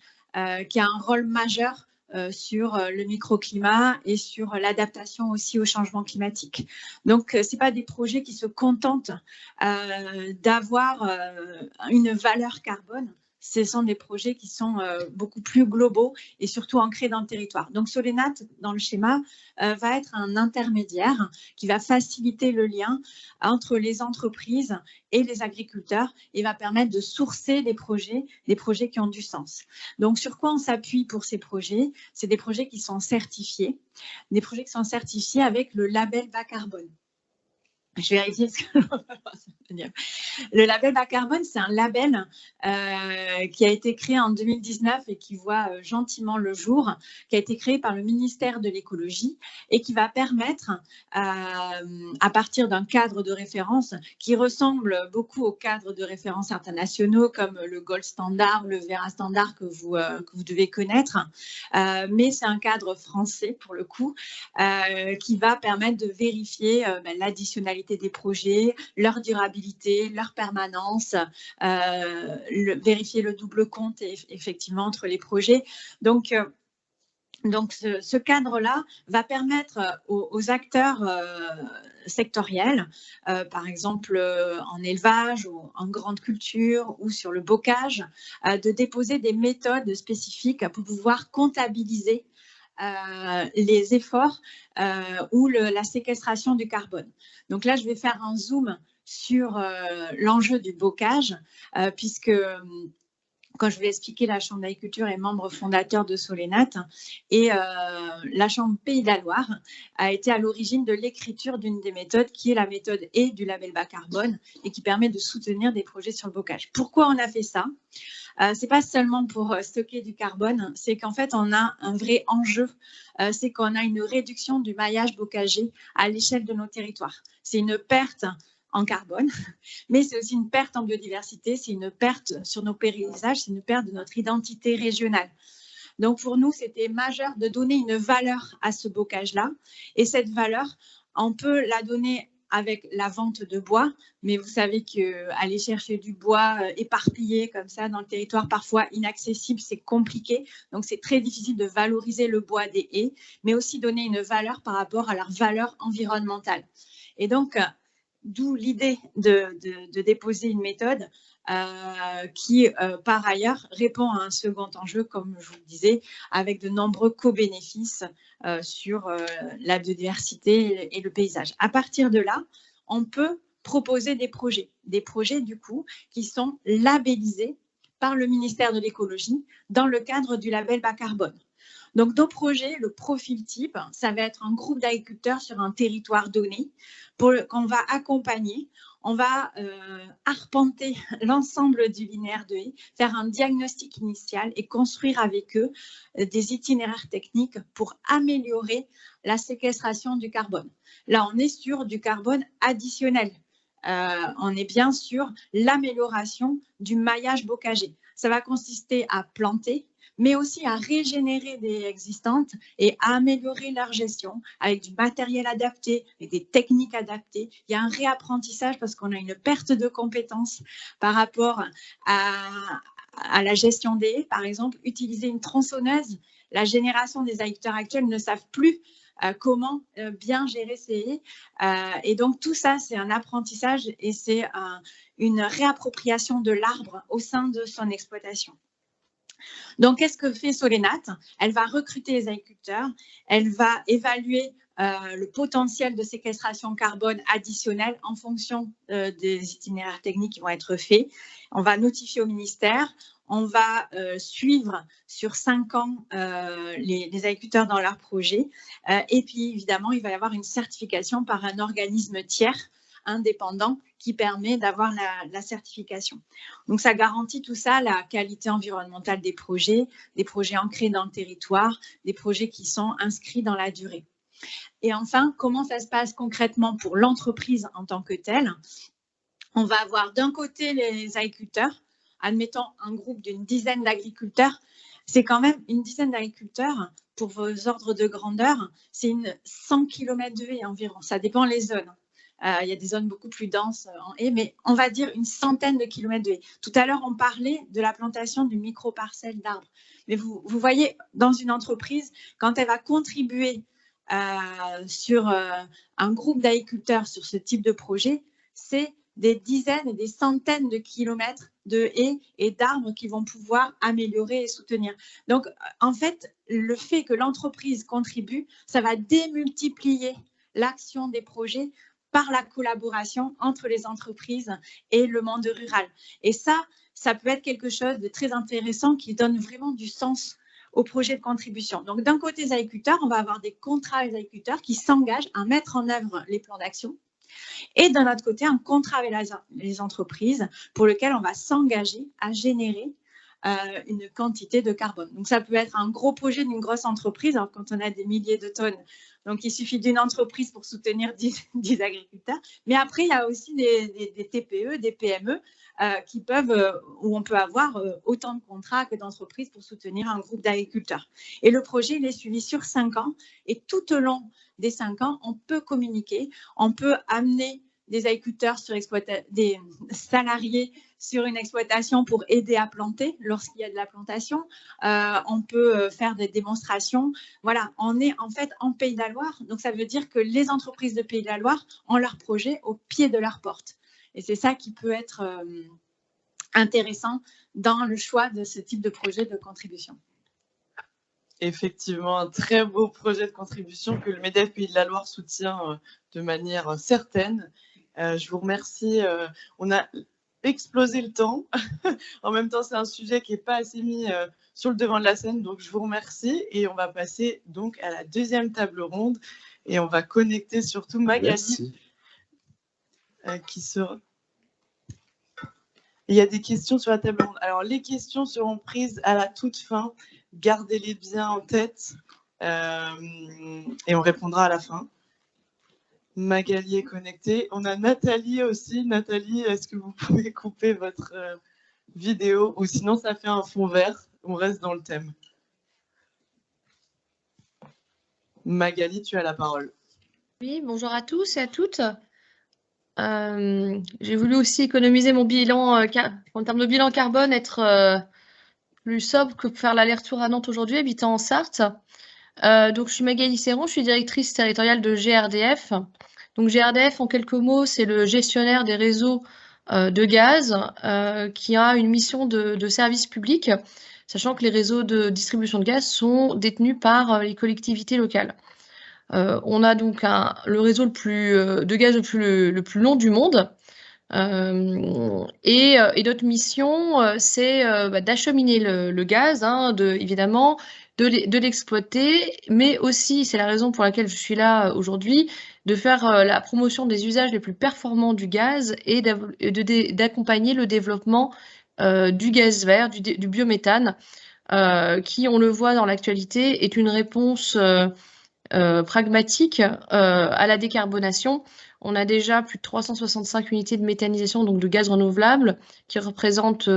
qui a un rôle majeur sur le microclimat et sur l'adaptation aussi au changement climatique. Donc, ce n'est pas des projets qui se contentent d'avoir une valeur carbone. Ce sont des projets qui sont beaucoup plus globaux et surtout ancrés dans le territoire. Donc, Solenat, dans le schéma, va être un intermédiaire qui va faciliter le lien entre les entreprises et les agriculteurs et va permettre de sourcer des projets qui ont du sens. Donc, sur quoi on s'appuie pour ces projets? C'est des projets qui sont certifiés, avec le label bas carbone. Je vais vérifier ce que le label bas carbone, c'est un label qui a été créé en 2019 et qui voit gentiment le jour, qui a été créé par le ministère de l'écologie et qui va permettre, à partir d'un cadre de référence qui ressemble beaucoup aux cadres de référence internationaux comme le Gold Standard, le Verra Standard que vous devez connaître, mais c'est un cadre français pour le coup, qui va permettre de vérifier l'additionnalité des projets, leur durabilité, leur permanence, vérifier le double compte effectivement entre les projets. Donc ce cadre-là va permettre aux acteurs sectoriels, par exemple en élevage ou en grande culture ou sur le bocage, de déposer des méthodes spécifiques pour pouvoir comptabiliser les efforts ou la séquestration du carbone. Donc là, je vais faire un zoom sur l'enjeu du bocage, puisque quand je vous l'ai expliqué, la Chambre d'agriculture est membre fondateur de Solénat et la Chambre Pays de la Loire a été à l'origine de l'écriture d'une des méthodes qui est la méthode E du label bas carbone et qui permet de soutenir des projets sur le bocage. Pourquoi on a fait ça? C'est pas seulement pour stocker du carbone, c'est qu'en fait, on a un vrai enjeu. C'est qu'on a une réduction du maillage bocager à l'échelle de nos territoires. C'est une perte en carbone, mais c'est aussi une perte en biodiversité, c'est une perte sur nos paysages, c'est une perte de notre identité régionale. Donc pour nous, c'était majeur de donner une valeur à ce bocage-là. Et cette valeur, on peut la donner avec la vente de bois, mais vous savez qu'aller chercher du bois éparpillé comme ça dans le territoire, parfois inaccessible, c'est compliqué. Donc c'est très difficile de valoriser le bois des haies, mais aussi donner une valeur par rapport à leur valeur environnementale. Et donc, d'où l'idée de déposer une méthode qui, par ailleurs, répond à un second enjeu, comme je vous le disais, avec de nombreux co-bénéfices sur la biodiversité et le paysage. À partir de là, on peut proposer des projets du coup, qui sont labellisés par le ministère de l'écologie dans le cadre du label bas carbone. Donc, nos projets, le profil type, ça va être un groupe d'agriculteurs sur un territoire donné qu'on va accompagner. On va arpenter l'ensemble du linéaire de haies, faire un diagnostic initial et construire avec eux des itinéraires techniques pour améliorer la séquestration du carbone. Là, on est sur du carbone additionnel. On est bien sur l'amélioration du maillage bocager. Ça va consister à planter, mais aussi à régénérer des existantes et à améliorer leur gestion avec du matériel adapté, avec des techniques adaptées. Il y a un réapprentissage parce qu'on a une perte de compétences par rapport à la gestion des haies. Par exemple, utiliser une tronçonneuse, la génération des agriculteurs actuels ne savent plus comment bien gérer ces haies. Et donc, tout ça, c'est un apprentissage et c'est une réappropriation de l'arbre au sein de son exploitation. Donc, qu'est-ce que fait Solénat? Elle va recruter les agriculteurs, elle va évaluer le potentiel de séquestration carbone additionnel en fonction des itinéraires techniques qui vont être faits. On va notifier au ministère, on va suivre sur 5 ans les agriculteurs dans leur projet. Et puis, évidemment, il va y avoir une certification par un organisme tiers indépendant qui permet d'avoir la certification. Donc, ça garantit tout ça, la qualité environnementale des projets ancrés dans le territoire, des projets qui sont inscrits dans la durée. Et enfin, comment ça se passe concrètement pour l'entreprise en tant que telle? On va avoir d'un côté les agriculteurs, admettons un groupe d'une dizaine d'agriculteurs. C'est quand même une dizaine d'agriculteurs, pour vos ordres de grandeur, c'est 100 km de haies environ, ça dépend les zones. Il y a des zones beaucoup plus denses en haies, mais on va dire une centaine de kilomètres de haies. Tout à l'heure, on parlait de la plantation d'une micro-parcelle d'arbres. Mais vous voyez, dans une entreprise, quand elle va contribuer sur un groupe d'agriculteurs sur ce type de projet, c'est des dizaines et des centaines de kilomètres de haies et d'arbres qui vont pouvoir améliorer et soutenir. Donc, en fait, le fait que l'entreprise contribue, ça va démultiplier l'action des projets par la collaboration entre les entreprises et le monde rural. Et ça peut être quelque chose de très intéressant qui donne vraiment du sens au projet de contribution. Donc, d'un côté, les agriculteurs, on va avoir des contrats avec les agriculteurs qui s'engagent à mettre en œuvre les plans d'action. Et d'un autre côté, un contrat avec les entreprises pour lequel on va s'engager à générer une quantité de carbone. Donc, ça peut être un gros projet d'une grosse entreprise, alors quand on a des milliers de tonnes. Donc, il suffit d'une entreprise pour soutenir 10 agriculteurs. Mais après, il y a aussi des TPE, des PME qui peuvent, où on peut avoir autant de contrats que d'entreprises pour soutenir un groupe d'agriculteurs. Et le projet, il est suivi sur 5 ans. Et tout au long des 5 ans, on peut communiquer, on peut amener des agriculteurs des salariés sur une exploitation pour aider à planter lorsqu'il y a de la plantation. On peut faire des démonstrations. Voilà, on est en fait en Pays de la Loire. Donc, ça veut dire que les entreprises de Pays de la Loire ont leur projet au pied de leur porte. Et c'est ça qui peut être intéressant dans le choix de ce type de projet de contribution. effectivement un très beau projet de contribution que le MEDEF Pays de la Loire soutient de manière certaine. Je vous remercie. On a explosé le temps. En même temps, c'est un sujet qui n'est pas assez mis sur le devant de la scène, donc je vous remercie. Et on va passer donc à la deuxième table ronde et on va connecter surtout Magali qui sera... Il y a des questions sur la table ronde. Alors, les questions seront prises à la toute fin. Gardez-les bien en tête et on répondra à la fin. Magali est connectée. On a Nathalie aussi. Nathalie, est-ce que vous pouvez couper votre vidéo ou sinon ça fait un fond vert? On reste dans le thème. Magali, tu as la parole. Oui, bonjour à tous et à toutes. J'ai voulu aussi économiser mon bilan, en termes de bilan carbone, être plus sobre que faire l'aller-retour à Nantes aujourd'hui, habitant en Sarthe. Donc, je suis Magali Serron, je suis directrice territoriale de GRDF. Donc, GRDF, en quelques mots, c'est le gestionnaire des réseaux de gaz qui a une mission de service public, sachant que les réseaux de distribution de gaz sont détenus par les collectivités locales. On a donc le réseau de gaz le plus long du monde. Et notre mission, c'est d'acheminer le gaz, évidemment, de l'exploiter, mais aussi, c'est la raison pour laquelle je suis là aujourd'hui, de faire la promotion des usages les plus performants du gaz et d'accompagner le développement du gaz vert, du biométhane, qui, on le voit dans l'actualité, est une réponse pragmatique à la décarbonation. On a déjà plus de 365 unités de méthanisation, donc de gaz renouvelable, qui représentent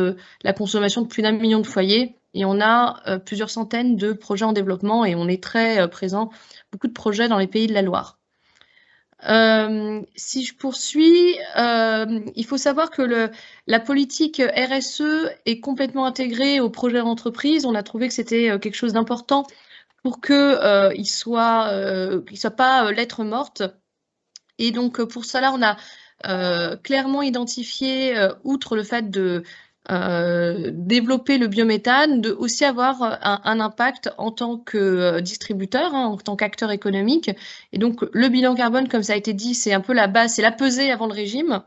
la consommation de plus d'1 million de foyers. Et on a plusieurs centaines de projets en développement et on est très présent, beaucoup de projets dans les pays de la Loire. Si je poursuis, il faut savoir que la politique RSE est complètement intégrée au projet d'entreprise. On a trouvé que c'était quelque chose d'important pour qu'il ne soit pas lettre morte. Et donc, pour cela, on a clairement identifié, outre le fait de développer le biométhane, de aussi avoir un impact en tant que distributeur, en tant qu'acteur économique. Et donc, le bilan carbone, comme ça a été dit, c'est un peu la base, c'est la pesée avant le régime.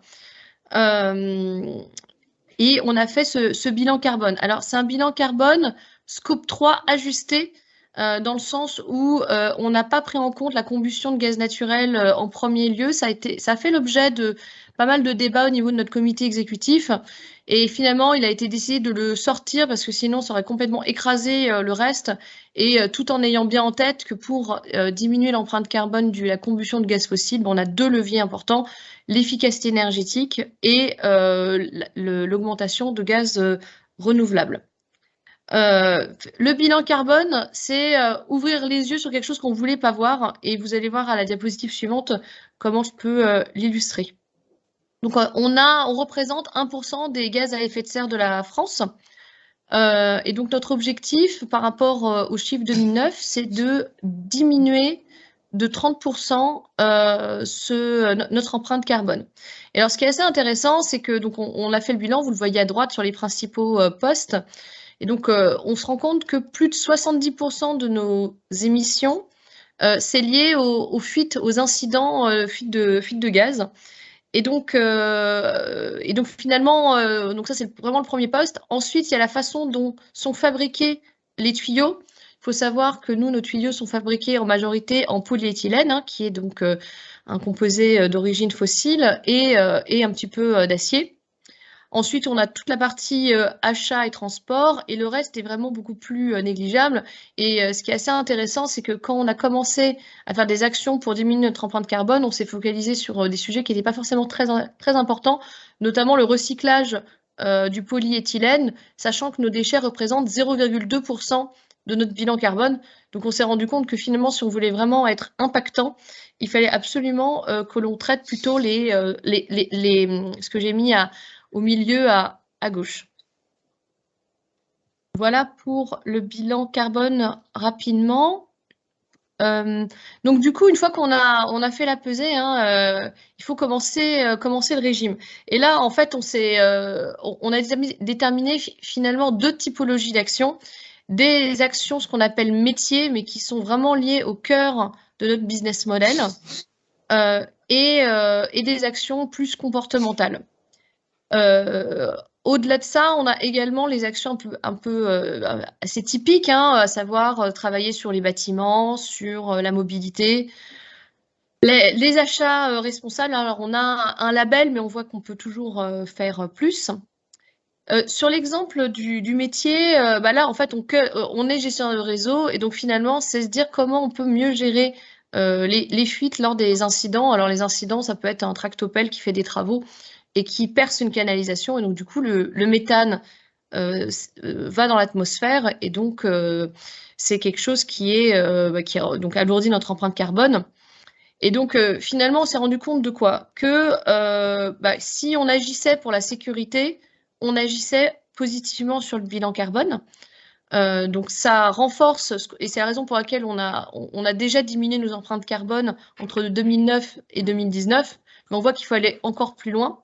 Et on a fait ce bilan carbone. Alors, c'est un bilan carbone scope 3 ajusté, dans le sens où on n'a pas pris en compte la combustion de gaz naturel en premier lieu. Ça a fait l'objet de pas mal de débats au niveau de notre comité exécutif. Et finalement, il a été décidé de le sortir parce que sinon, ça aurait complètement écrasé le reste. Et tout en ayant bien en tête que pour diminuer l'empreinte carbone de la combustion de gaz fossile, on a 2 leviers importants, l'efficacité énergétique et l'augmentation de gaz renouvelables. Le bilan carbone, c'est ouvrir les yeux sur quelque chose qu'on ne voulait pas voir. Et vous allez voir à la diapositive suivante comment je peux l'illustrer. Donc, on représente 1% des gaz à effet de serre de la France. Et donc, notre objectif par rapport au chiffre 2009, c'est de diminuer de 30% notre empreinte carbone. Et alors, ce qui est assez intéressant, c'est que donc on a fait le bilan, vous le voyez à droite sur les principaux postes. Et donc, on se rend compte que plus de 70% de nos émissions, c'est lié aux fuites, aux incidents fuites de gaz. Et donc finalement, donc ça c'est vraiment le premier poste. Ensuite, il y a la façon dont sont fabriqués les tuyaux. Il faut savoir que nous, nos tuyaux sont fabriqués en majorité en polyéthylène, qui est donc un composé d'origine fossile et un petit peu d'acier. Ensuite, on a toute la partie achat et transport et le reste est vraiment beaucoup plus négligeable. Et ce qui est assez intéressant, c'est que quand on a commencé à faire des actions pour diminuer notre empreinte carbone, on s'est focalisé sur des sujets qui n'étaient pas forcément très importants, notamment le recyclage du polyéthylène, sachant que nos déchets représentent 0,2% de notre bilan carbone. Donc, on s'est rendu compte que finalement, si on voulait vraiment être impactant, il fallait absolument que l'on traite plutôt ce que j'ai mis au milieu à gauche. Voilà pour le bilan carbone rapidement. Donc du coup, une fois qu'on a fait la pesée, il faut commencer le régime. Et là, en fait, on a déterminé finalement 2 typologies d'actions. des actions, ce qu'on appelle métiers, mais qui sont vraiment liées au cœur de notre business model, et des actions plus comportementales. Au-delà de ça, on a également les actions un peu assez typiques, hein, à savoir travailler sur les bâtiments, sur la mobilité. Les achats responsables, alors on a un label, mais on voit qu'on peut toujours faire plus. Sur l'exemple du métier, là, en fait, on est gestionnaire de réseau, et donc finalement, c'est se dire comment on peut mieux gérer les fuites lors des incidents. Alors, les incidents, ça peut être un tractopelle qui fait des travaux et qui perce une canalisation, et donc du coup, le méthane va dans l'atmosphère, et donc c'est quelque chose qui donc alourdit notre empreinte carbone. Et donc, finalement, on s'est rendu compte de quoi? Que si on agissait pour la sécurité, on agissait positivement sur le bilan carbone. Donc, ça renforce, et c'est la raison pour laquelle on a déjà diminué nos empreintes carbone entre 2009 et 2019, mais on voit qu'il faut aller encore plus loin.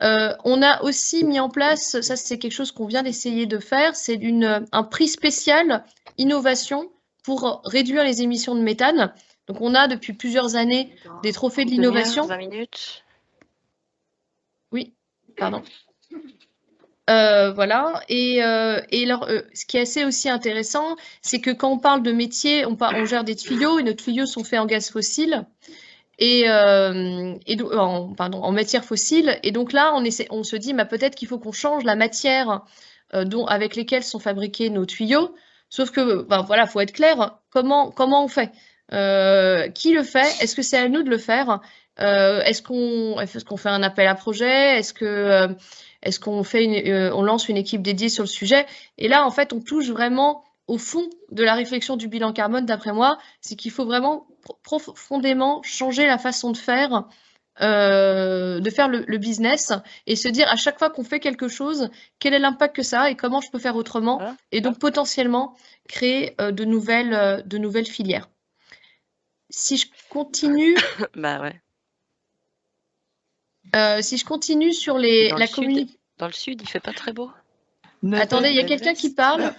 On a aussi mis en place, ça c'est quelque chose qu'on vient d'essayer de faire, c'est un prix spécial innovation pour réduire les émissions de méthane. Donc, on a depuis plusieurs années des trophées de l'innovation. 20 minutes. Oui, pardon. Voilà. Et alors, ce qui est assez aussi intéressant, c'est que quand on parle de métier, on gère des tuyaux, et nos tuyaux sont faits en gaz fossile en matière fossile. Et donc là, on se dit, peut-être qu'il faut qu'on change la matière avec lesquelles sont fabriqués nos tuyaux. Sauf que, voilà, faut être clair. Comment on fait? Qui le fait? Est-ce que c'est à nous de le faire? Est-ce qu'on fait un appel à projet? Est-ce qu'on on lance une équipe dédiée sur le sujet? Et là, en fait, on touche vraiment au fond de la réflexion du bilan carbone, d'après moi, c'est qu'il faut vraiment profondément changer la façon de faire le business, et se dire à chaque fois qu'on fait quelque chose, quel est l'impact que ça a et comment je peux faire autrement, et donc potentiellement créer de nouvelles filières. Si je continue, si je continue sur la communauté. Dans le sud, il fait pas très beau. Attendez, il y a quelqu'un qui parle.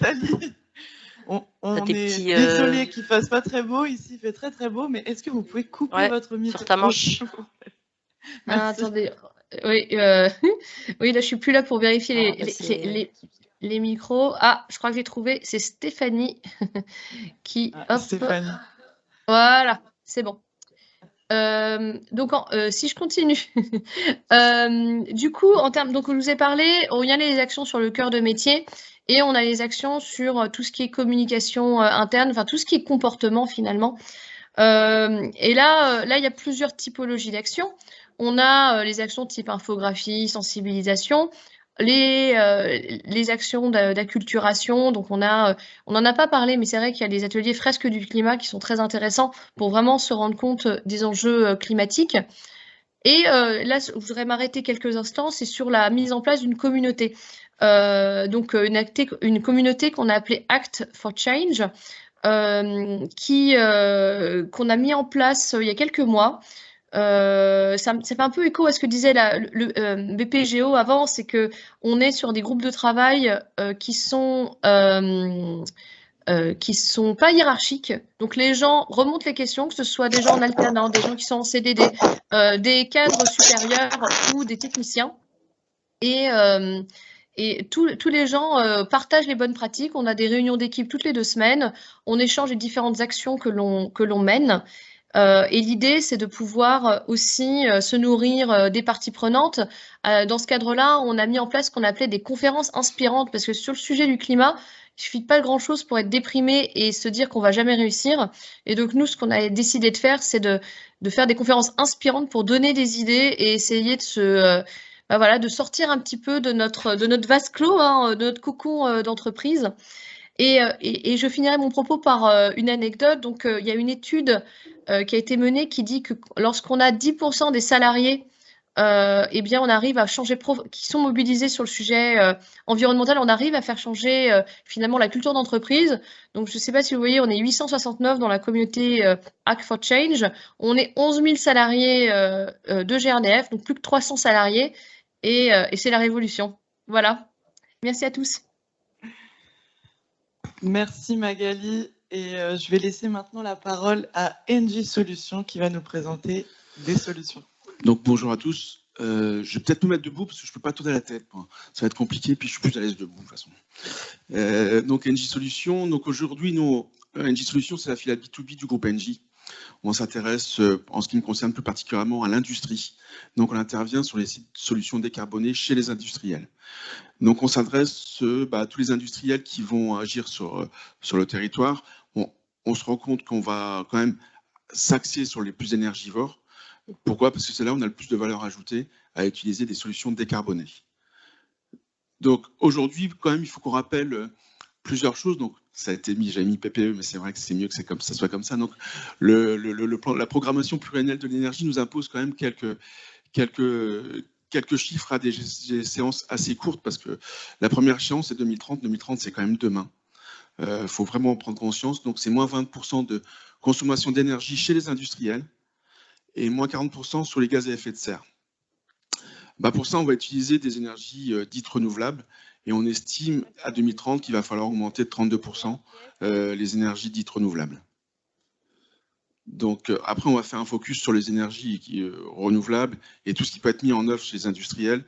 On est désolé qu'il fasse pas très beau. Ici, il fait très très beau. Mais est-ce que vous pouvez couper votre micro sur ta manche? Attendez. Oui, oui, là, je suis plus là pour vérifier les micros. Ah, je crois que j'ai trouvé. C'est Stéphanie qui. Stéphanie. Voilà, c'est bon. Donc, si je continue, du coup, en termes, donc, je vous ai parlé, il y a les actions sur le cœur de métier, et on a les actions sur tout ce qui est communication interne, enfin tout ce qui est comportement finalement. Et là, il y a plusieurs typologies d'actions. On a les actions type infographie, sensibilisation, les actions d'acculturation. Donc, on n'en a pas parlé, mais c'est vrai qu'il y a les ateliers fresques du climat qui sont très intéressants pour vraiment se rendre compte des enjeux climatiques. Et là, je voudrais m'arrêter quelques instants, c'est sur la mise en place d'une communauté. Donc, une communauté qu'on a appelée Act for Change, qu'on a mis en place il y a quelques mois. Ça fait un peu écho à ce que disait le BPGO avant, c'est que on est sur des groupes de travail qui sont pas hiérarchiques. Donc les gens remontent les questions, que ce soit des gens en alternance, des gens qui sont en CDD, des cadres supérieurs ou des techniciens. Et tous les gens partagent les bonnes pratiques. On a des réunions d'équipe toutes les 2 semaines. On échange les différentes actions que l'on mène. Et l'idée, c'est de pouvoir aussi se nourrir des parties prenantes. Dans ce cadre-là, on a mis en place ce qu'on appelait des conférences inspirantes, parce que sur le sujet du climat, il suffit pas de grand-chose pour être déprimé et se dire qu'on va jamais réussir. Et donc nous, ce qu'on a décidé de faire, c'est de faire des conférences inspirantes pour donner des idées et essayer de sortir un petit peu de notre vase clos, de notre cocon d'entreprise. Et je finirai mon propos par une anecdote. Donc, il y a une étude qui a été menée qui dit que lorsqu'on a 10% des salariés, eh bien, on arrive à changer, qui sont mobilisés sur le sujet environnemental, on arrive à faire changer finalement la culture d'entreprise. Donc, je ne sais pas si vous voyez, on est 869 dans la communauté Act for Change. On est 11 000 salariés de GRDF, donc plus que 300 salariés. Et c'est la révolution. Voilà. Merci à tous. Merci Magali. Et je vais laisser maintenant la parole à NJ Solutions qui va nous présenter des solutions. Donc bonjour à tous. Je vais peut-être me mettre debout parce que je ne peux pas tourner la tête. Moi. Ça va être compliqué, puis je suis plus à l'aise debout de toute façon. Donc NJ Solutions. Donc aujourd'hui, NJ Solutions, c'est la filiale B2B du groupe NJ. On s'intéresse, en ce qui me concerne plus particulièrement, à l'industrie. Donc on intervient sur les solutions décarbonées chez les industriels. Donc on s'adresse à tous les industriels qui vont agir sur le territoire. On se rend compte qu'on va quand même s'axer sur les plus énergivores. Pourquoi? Parce que c'est là où on a le plus de valeur ajoutée à utiliser des solutions décarbonées. Donc aujourd'hui, quand même, il faut qu'on rappelle plusieurs choses. Donc ça a été mis, j'ai mis PPE, mais c'est vrai que c'est mieux que ça soit comme ça. Donc la programmation pluriannuelle de l'énergie nous impose quand même quelques chiffres à des séances assez courtes, parce que la première échéance c'est 2030. 2030, c'est quand même demain. Faut vraiment en prendre conscience. Donc c'est moins 20% de consommation d'énergie chez les industriels et moins 40% sur les gaz à effet de serre. Pour ça, on va utiliser des énergies dites renouvelables, et on estime à 2030 qu'il va falloir augmenter de 32% les énergies dites renouvelables. Donc après, on va faire un focus sur les énergies renouvelables et tout ce qui peut être mis en œuvre chez les industriels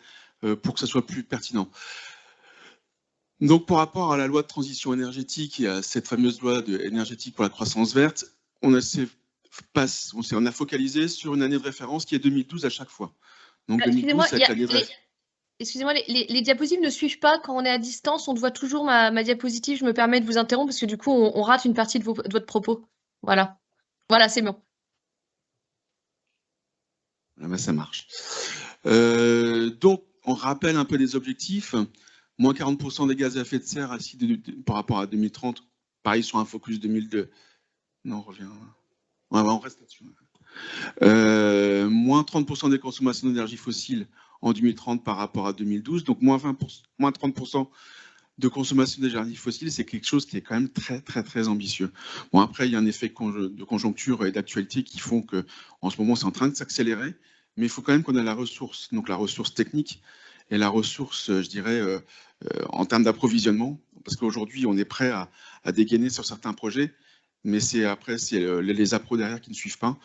pour que ça soit plus pertinent. Donc par rapport à la loi de transition énergétique et à cette fameuse loi énergétique pour la croissance verte, on a focalisé sur une année de référence qui est 2012 à chaque fois. Donc 2012, c'est l'année de référence. Excusez-moi, les diapositives ne suivent pas quand on est à distance. On voit toujours ma diapositive. Je me permets de vous interrompre parce que du coup, on rate une partie de votre propos. Voilà. Voilà, c'est bon. Ça marche. Donc, on rappelle un peu les objectifs. Moins 40% des gaz à effet de serre par rapport à 2030. Pareil sur un focus 2002. Non, on revient. On reste là-dessus. Moins 30% des consommations d'énergie fossile en 2030 par rapport à 2012. Donc, moins 30% de consommation d'énergie fossile, c'est quelque chose qui est quand même très, très, très ambitieux. Bon, après, il y a un effet de conjoncture et d'actualité qui font qu'en ce moment, c'est en train de s'accélérer, mais il faut quand même qu'on ait la ressource, donc la ressource technique et la ressource, je dirais, en termes d'approvisionnement, parce qu'aujourd'hui, on est prêt à dégainer sur certains projets, mais c'est les appros derrière qui ne suivent pas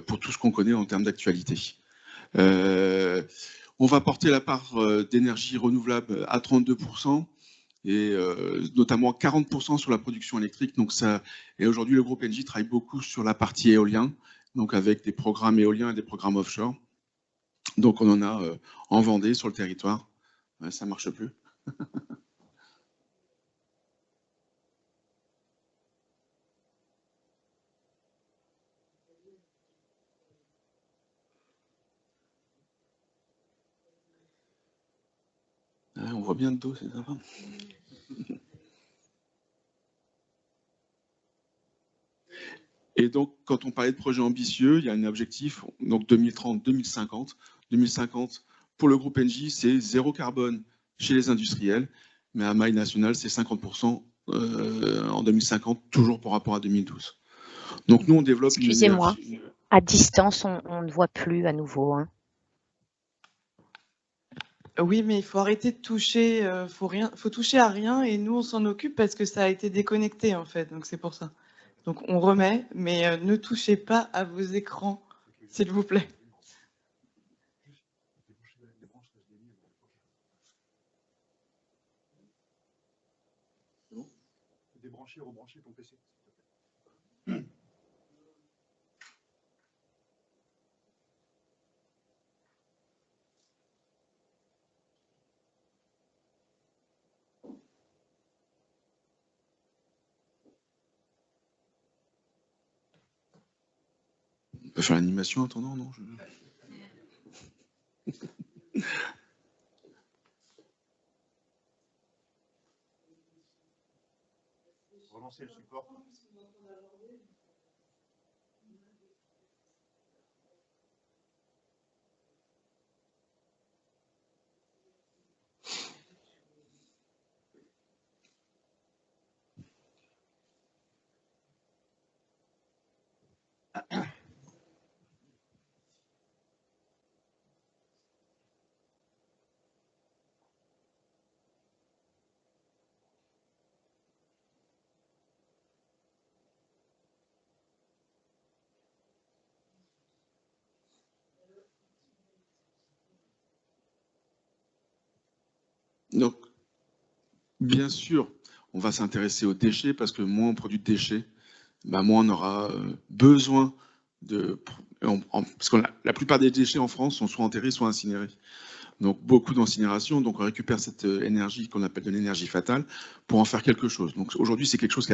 pour tout ce qu'on connaît en termes d'actualité. On va porter la part d'énergie renouvelable à 32%. Et notamment 40% sur la production électrique. Donc et aujourd'hui, le groupe NJ travaille beaucoup sur la partie éolien, donc avec des programmes éoliens et des programmes offshore. Donc on en a en Vendée, sur le territoire. Ça ne marche plus. On voit bien le dos, c'est sympa. Et donc, quand on parlait de projets ambitieux, il y a un objectif, donc 2030, 2050. 2050, pour le groupe NJ, c'est zéro carbone chez les industriels, mais à maille nationale, c'est 50% en 2050, toujours par rapport à 2012. Donc nous, on développe... Excusez-moi, à distance, on ne voit plus à nouveau. Hein. Oui, mais il faut arrêter de toucher, faut toucher à rien, et nous, on s'en occupe parce que ça a été déconnecté, en fait, donc c'est pour ça. Donc on remet, mais ne touchez pas à vos écrans, s'il vous plaît. Débrancher, rebrancher ton PC. On peut faire l'animation en attendant, non Relancer le support. Donc, bien sûr, on va s'intéresser aux déchets parce que moins on produit de déchets, moins on aura besoin de... Parce que la plupart des déchets en France sont soit enterrés, soit incinérés. Donc beaucoup d'incinération, donc on récupère cette énergie qu'on appelle de l'énergie fatale pour en faire quelque chose. Donc aujourd'hui, c'est quelque chose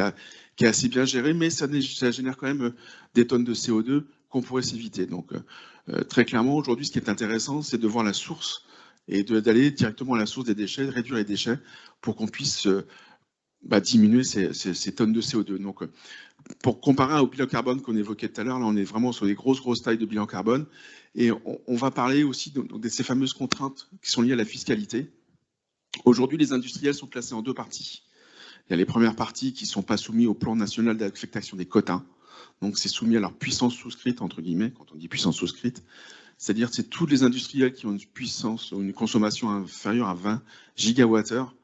qui est assez bien géré, mais ça génère quand même des tonnes de CO2 qu'on pourrait s'éviter. Donc très clairement, aujourd'hui, ce qui est intéressant, c'est de voir la source et d'aller directement à la source des déchets, réduire les déchets pour qu'on puisse diminuer ces tonnes de CO2. Donc, pour comparer au bilan carbone qu'on évoquait tout à l'heure, là, on est vraiment sur des grosses tailles de bilan carbone. Et on va parler aussi de ces fameuses contraintes qui sont liées à la fiscalité. Aujourd'hui, les industriels sont classés en deux parties. Il y a les premières parties qui ne sont pas soumises au plan national d'affectation des quotas. Donc, c'est soumis à leur puissance souscrite, entre guillemets, quand on dit puissance souscrite. C'est-à-dire que c'est tous les industriels qui ont une puissance ou une consommation inférieure à 20 gigawattheures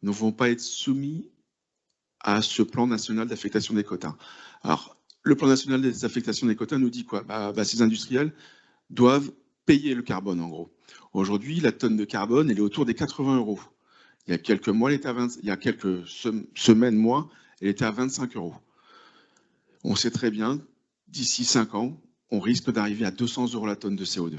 ne vont pas être soumis à ce plan national d'affectation des quotas. Alors, le plan national d'affectation des quotas nous dit quoi? Ces industriels doivent payer le carbone, en gros. Aujourd'hui, la tonne de carbone, elle est autour des 80 €. Il y a quelques mois, il y a quelques semaines, mois, elle était à 25 €. On sait très bien, d'ici 5 ans, on risque d'arriver à 200 € la tonne de CO2.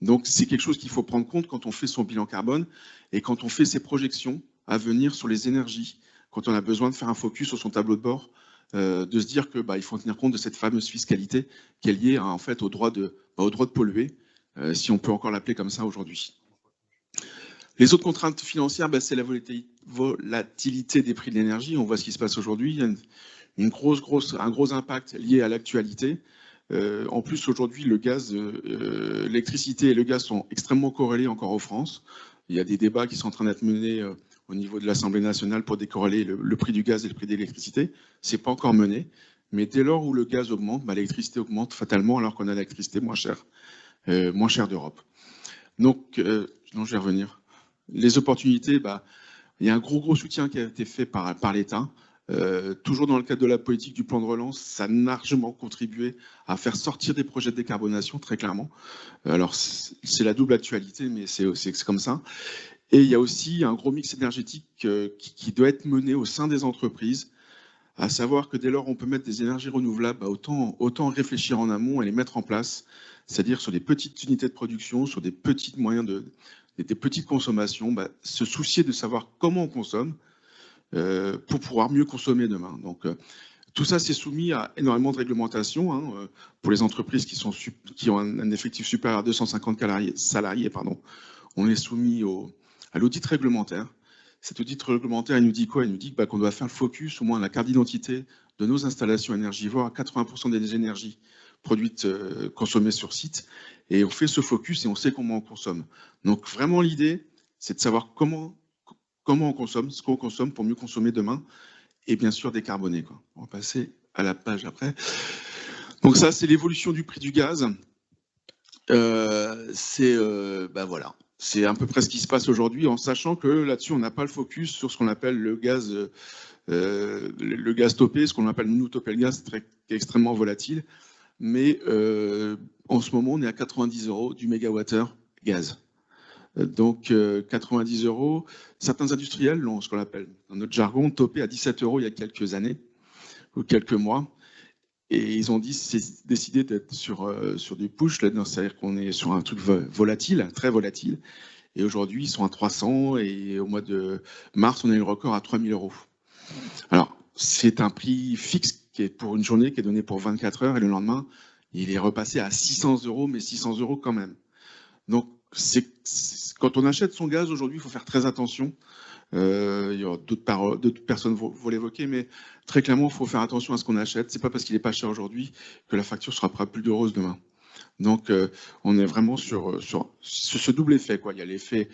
Donc, c'est quelque chose qu'il faut prendre compte quand on fait son bilan carbone et quand on fait ses projections à venir sur les énergies, quand on a besoin de faire un focus sur son tableau de bord, de se dire que il faut tenir compte de cette fameuse fiscalité qui est liée en fait au droit de polluer, si on peut encore l'appeler comme ça aujourd'hui. Les autres contraintes financières, c'est la volatilité des prix de l'énergie. On voit ce qui se passe aujourd'hui. Il y a un gros impact lié à l'actualité. En plus, aujourd'hui, le gaz, l'électricité et le gaz sont extrêmement corrélés encore en France. Il y a des débats qui sont en train d'être menés au niveau de l'Assemblée nationale pour décorréler le prix du gaz et le prix de l'électricité. Ce n'est pas encore mené. Mais dès lors où le gaz augmente, l'électricité augmente fatalement alors qu'on a l'électricité moins chère d'Europe. Donc, je vais revenir. Les opportunités, il y a un gros soutien qui a été fait par l'État. Toujours dans le cadre de la politique du plan de relance, ça a largement contribué à faire sortir des projets de décarbonation, très clairement. Alors, c'est la double actualité, mais c'est comme ça. Et il y a aussi un gros mix énergétique qui doit être mené au sein des entreprises, à savoir que dès lors on peut mettre des énergies renouvelables, autant réfléchir en amont et les mettre en place, c'est-à-dire sur des petites unités de production, sur des petits moyens des petites consommations, se soucier de savoir comment on consomme, pour pouvoir mieux consommer demain. Donc, tout ça, c'est soumis à énormément de réglementations. Pour les entreprises qui ont un effectif supérieur à 250 salariés, on est soumis à l'audit réglementaire. Cet audit réglementaire, il nous dit quoi? Il nous dit qu'on doit faire le focus, au moins la carte d'identité de nos installations énergivores à 80% des énergies produites, consommées sur site. Et on fait ce focus et on sait comment on consomme. Donc, vraiment, l'idée, c'est de savoir comment on consomme, ce qu'on consomme pour mieux consommer demain, et bien sûr décarboner. On va passer à la page après. Donc ça, c'est l'évolution du prix du gaz. Voilà, c'est à peu près ce qui se passe aujourd'hui, en sachant que là-dessus, on n'a pas le focus sur ce qu'on appelle le gaz topé, ce qu'on appelle nous topé le gaz, c'est extrêmement volatile. Mais en ce moment, on est à 90 € du mégawattheure gaz. Donc 90 €. Certains industriels l'ont, ce qu'on appelle dans notre jargon, topé à 17 € il y a quelques années ou quelques mois. Et ils ont décidé d'être sur du push, c'est-à-dire qu'on est sur un truc volatile, très volatile. Et aujourd'hui, ils sont à 300 et au mois de mars, on a eu le record à 3000 €. Alors, c'est un prix fixe qui est pour une journée qui est donné pour 24 heures et le lendemain, il est repassé à 600 €, mais 600 € quand même. Donc, quand on achète son gaz aujourd'hui, il faut faire très attention. Il y aura d'autres personnes vont l'évoquer, mais très clairement, il faut faire attention à ce qu'on achète. C'est pas parce qu'il n'est pas cher aujourd'hui que la facture sera pas plus heureuse demain. Donc, on est vraiment sur ce double effet, quoi. Il y a l'effet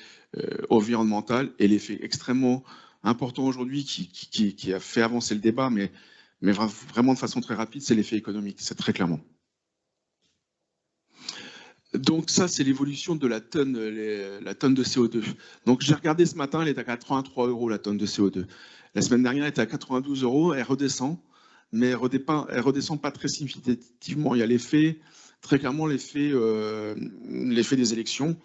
environnemental et l'effet extrêmement important aujourd'hui qui a fait avancer le débat, mais vraiment de façon très rapide, c'est l'effet économique, c'est très clairement. Donc ça, c'est l'évolution de la tonne de CO2. Donc j'ai regardé ce matin, elle est à 83 € la tonne de CO2. La semaine dernière, elle était à 92 €, elle redescend, mais elle redescend pas très significativement. Il y a l'effet très clairement l'effet des élections.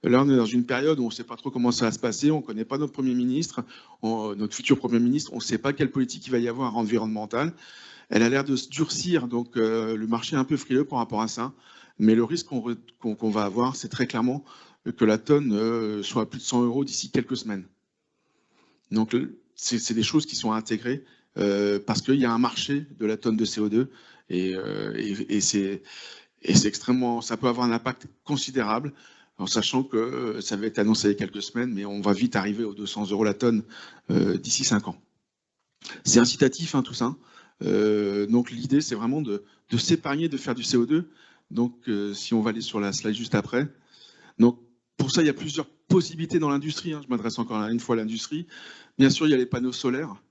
Là, on est dans une période où on ne sait pas trop comment ça va se passer, on ne connaît pas notre Premier ministre, notre futur Premier ministre, on ne sait pas quelle politique il va y avoir environnementale. Elle a l'air de se durcir, donc le marché est un peu frileux par rapport à ça. Mais le risque qu'on va avoir, c'est très clairement que la tonne soit à plus de 100 € d'ici quelques semaines. Donc, c'est des choses qui sont intégrées parce qu'il y a un marché de la tonne de CO2 et c'est extrêmement, ça peut avoir un impact considérable en sachant que ça va être annoncé il y a quelques semaines, mais on va vite arriver aux 200 € la tonne d'ici 5 ans. C'est incitatif, hein, tout ça. Donc l'idée, c'est vraiment de s'épargner de faire du CO2. Donc si on va aller sur la slide juste après. Donc pour ça, il y a plusieurs possibilités dans l'industrie. Hein. Je m'adresse encore une fois à l'industrie. Bien sûr, il y a les panneaux solaires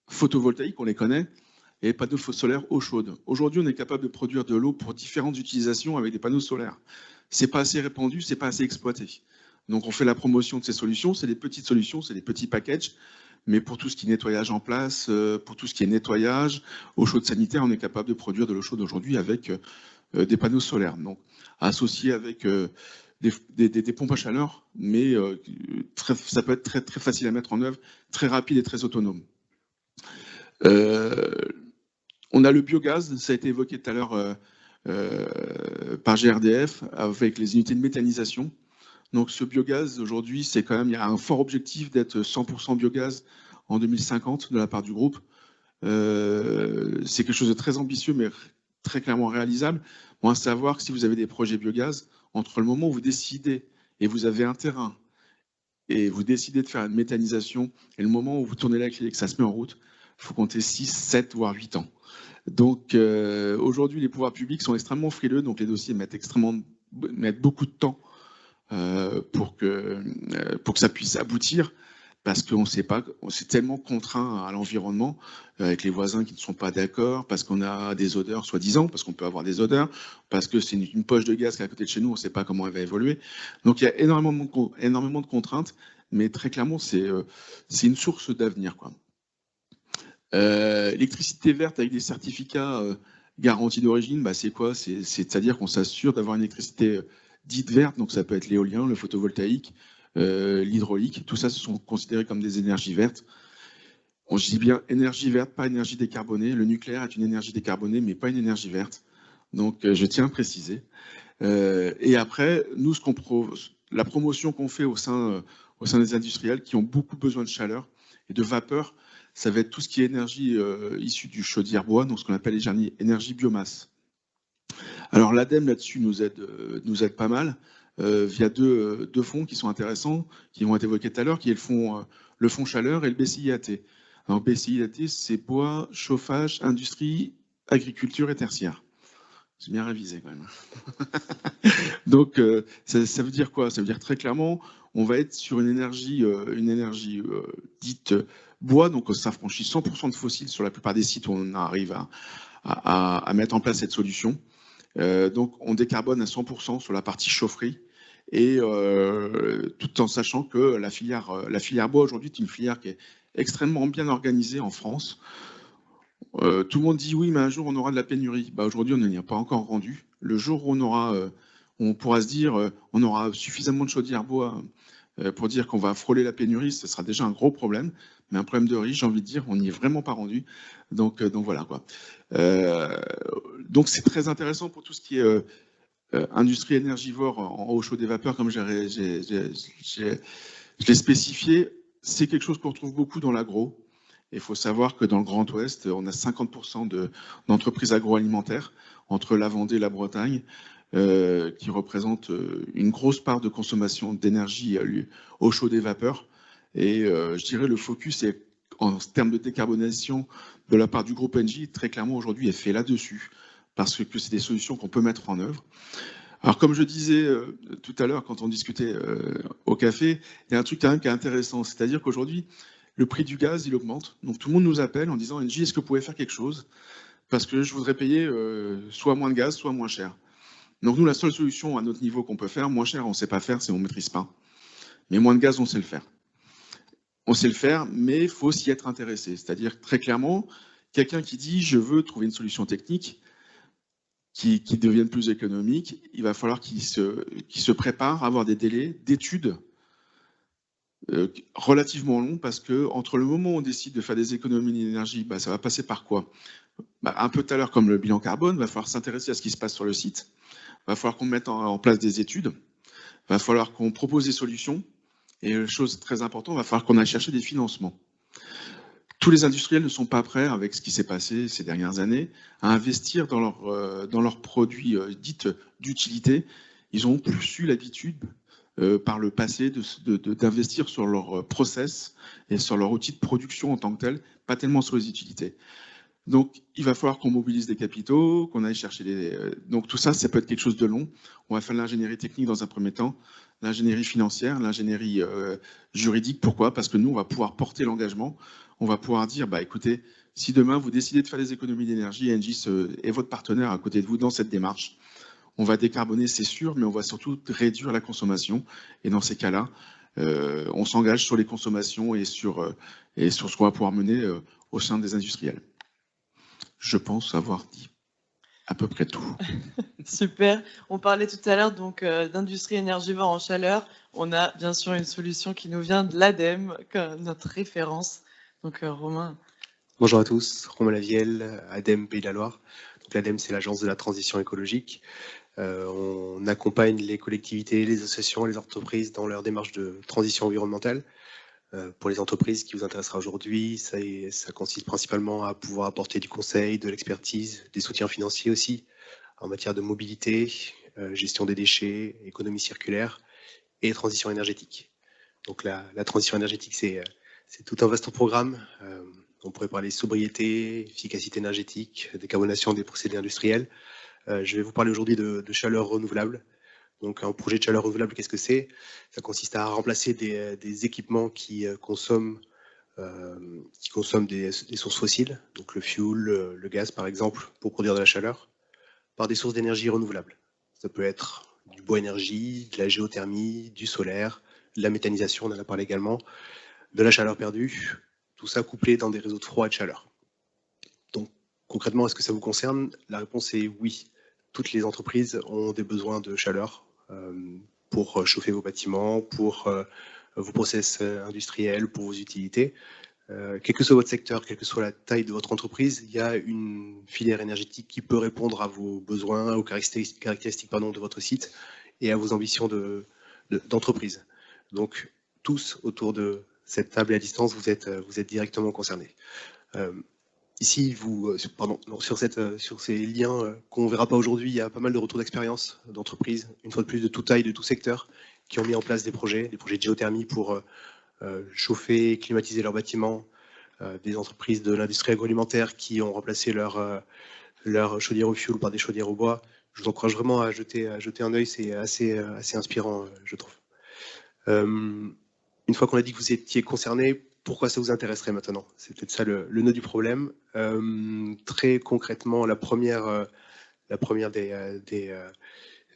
photovoltaïques, on les connaît, et panneaux solaires eau chaude. Aujourd'hui, on est capable de produire de l'eau pour différentes utilisations avec des panneaux solaires. C'est pas assez répandu, c'est pas assez exploité. Donc on fait la promotion de ces solutions. C'est des petites solutions, c'est des petits packages. Mais pour tout ce qui est nettoyage en place, pour tout ce qui est nettoyage, eau chaude sanitaire, on est capable de produire de l'eau chaude aujourd'hui avec des panneaux solaires. Donc, associés avec des pompes à chaleur, mais ça peut être très, très facile à mettre en œuvre, très rapide et très autonome. On a le biogaz, ça a été évoqué tout à l'heure par GRDF, avec les unités de méthanisation. Donc ce biogaz, aujourd'hui, c'est quand même, il y a un fort objectif d'être 100% biogaz en 2050 de la part du groupe. C'est quelque chose de très ambitieux, mais très clairement réalisable. Bon, à savoir que si vous avez des projets biogaz, entre le moment où vous décidez et vous avez un terrain et vous décidez de faire une méthanisation et le moment où vous tournez la clé et que ça se met en route, il faut compter 6, 7, voire 8 ans. Donc aujourd'hui, les pouvoirs publics sont extrêmement frileux, donc les dossiers mettent beaucoup de temps pour que ça puisse aboutir, parce qu'on ne sait pas, c'est tellement contraint à l'environnement, avec les voisins qui ne sont pas d'accord, parce qu'on a des odeurs, soi-disant, parce qu'on peut avoir des odeurs, parce que c'est une poche de gaz qui est à côté de chez nous, on ne sait pas comment elle va évoluer. Donc il y a énormément de contraintes, mais très clairement, c'est une source d'avenir, quoi. L'électricité verte avec des certificats garantis d'origine, bah, c'est quoi? C'est-à-dire qu'on s'assure d'avoir une électricité dite verte, donc ça peut être l'éolien, le photovoltaïque, l'hydraulique, tout ça, ce sont considérés comme des énergies vertes. Je dis bien énergie verte, pas énergie décarbonée. Le nucléaire est une énergie décarbonée, mais pas une énergie verte. Donc, je tiens à préciser. Et après, nous, la promotion qu'on fait au sein des industriels qui ont beaucoup besoin de chaleur et de vapeur, ça va être tout ce qui est énergie issue du chaudière bois, donc ce qu'on appelle les énergies biomasse. Alors l'ADEME là-dessus nous aide pas mal via deux fonds qui sont intéressants, qui vont être évoqués tout à l'heure, qui est le fonds chaleur et le BCIAT. Alors BCIAT, c'est bois, chauffage, industrie, agriculture et tertiaire. J'ai bien révisé quand même. Donc ça veut dire quoi? Ça veut dire très clairement, on va être sur une énergie dite bois, donc ça franchit 100% de fossiles sur la plupart des sites où on arrive à mettre en place cette solution. Donc on décarbone à 100% sur la partie chaufferie, et tout en sachant que la filière bois aujourd'hui est une filière qui est extrêmement bien organisée en France. Tout le monde dit oui, mais un jour on aura de la pénurie. Bah, aujourd'hui on n'y a pas encore rendu. Le jour où on pourra se dire on aura suffisamment de chaudières bois pour dire qu'on va frôler la pénurie, ce sera déjà un gros problème. Mais un problème de riche, j'ai envie de dire, on n'y est vraiment pas rendu. Donc voilà quoi. Donc c'est très intéressant pour tout ce qui est industrie énergivore en eau chaude et vapeur, comme je l'ai spécifié. C'est quelque chose qu'on retrouve beaucoup dans l'agro. Il faut savoir que dans le Grand Ouest, on a 50% d'entreprises agroalimentaires entre la Vendée et la Bretagne, qui représentent une grosse part de consommation d'énergie eau chaude et vapeur. Et je dirais le focus est, en termes de décarbonisation de la part du groupe Engie, très clairement aujourd'hui est fait là-dessus, parce que c'est des solutions qu'on peut mettre en œuvre. Alors comme je disais tout à l'heure quand on discutait au café, il y a un truc quand même qui est intéressant, c'est-à-dire qu'aujourd'hui, le prix du gaz, il augmente. Donc tout le monde nous appelle en disant « Engie, est-ce que vous pouvez faire quelque chose? Parce que je voudrais payer soit moins de gaz, soit moins cher. » Donc nous, la seule solution à notre niveau qu'on peut faire, moins cher, on ne sait pas faire, c'est on ne maîtrise pas. Mais moins de gaz, on sait le faire. On sait le faire, mais il faut s'y être intéressé. C'est-à-dire très clairement, quelqu'un qui dit « je veux trouver une solution technique », qui deviennent plus économiques, il va falloir qu'ils se préparent à avoir des délais d'études relativement longs, parce que entre le moment où on décide de faire des économies d'énergie, ça va passer par quoi? Un peu tout à l'heure, comme le bilan carbone, il va falloir s'intéresser à ce qui se passe sur le site, il va falloir qu'on mette en place des études, il va falloir qu'on propose des solutions, et chose très importante, il va falloir qu'on aille chercher des financements. Tous les industriels ne sont pas prêts, avec ce qui s'est passé ces dernières années, à investir dans leurs produits dits d'utilité. Ils ont plus eu l'habitude par le passé d'investir sur leur process et sur leur outil de production en tant que tel, pas tellement sur les utilités. Donc, il va falloir qu'on mobilise des capitaux, qu'on aille chercher donc tout ça, ça peut être quelque chose de long. On va faire l'ingénierie technique dans un premier temps, l'ingénierie financière, l'ingénierie juridique. Pourquoi? Parce que nous, on va pouvoir porter l'engagement. On va pouvoir dire, écoutez, si demain vous décidez de faire des économies d'énergie, Engis est votre partenaire à côté de vous dans cette démarche. On va décarboner, c'est sûr, mais on va surtout réduire la consommation. Et dans ces cas-là, on s'engage sur les consommations et sur ce qu'on va pouvoir mener au sein des industriels. Je pense avoir dit à peu près tout. Super. On parlait tout à l'heure donc d'industrie énergivore en chaleur. On a bien sûr une solution qui nous vient de l'ADEME, notre référence. Donc Romain. Bonjour à tous, Romain Lavielle, ADEME Pays de la Loire. Donc l'ADEME, c'est l'agence de la transition écologique. On accompagne les collectivités, les associations, les entreprises dans leur démarche de transition environnementale. Pour les entreprises qui vous intéressera aujourd'hui, ça consiste principalement à pouvoir apporter du conseil, de l'expertise, des soutiens financiers aussi, en matière de mobilité, gestion des déchets, économie circulaire et transition énergétique. Donc la transition énergétique, c'est tout un vaste programme. On pourrait parler sobriété, efficacité énergétique, décarbonation des procédés industriels. Je vais vous parler aujourd'hui de chaleur renouvelable. Donc un projet de chaleur renouvelable, qu'est-ce que c'est? Ça consiste à remplacer des équipements qui consomment des sources fossiles, donc le fuel, le gaz par exemple, pour produire de la chaleur, par des sources d'énergie renouvelables. Ça peut être du bois énergie, de la géothermie, du solaire, de la méthanisation, on en a parlé également, de la chaleur perdue, tout ça couplé dans des réseaux de froid et de chaleur. Donc concrètement, est-ce que ça vous concerne? La réponse est oui. Toutes les entreprises ont des besoins de chaleur pour chauffer vos bâtiments, pour vos process industriels, pour vos utilités. Quel que soit votre secteur, quelle que soit la taille de votre entreprise, il y a une filière énergétique qui peut répondre à vos besoins, aux caractéristiques de votre site et à vos ambitions d'entreprise. Donc tous autour de cette table à distance, vous êtes directement concernés. Ici, sur ces liens qu'on ne verra pas aujourd'hui, il y a pas mal de retours d'expérience d'entreprises, une fois de plus de toute taille, de tout secteur, qui ont mis en place des projets de géothermie pour chauffer, climatiser leurs bâtiments, des entreprises de l'industrie agroalimentaire qui ont remplacé leur chaudière au fioul par des chaudières au bois. Je vous encourage vraiment à jeter un œil, c'est assez inspirant, je trouve. Une fois qu'on a dit que vous étiez concernés, pourquoi ça vous intéresserait maintenant? C'est peut-être ça le nœud du problème. Très concrètement, la première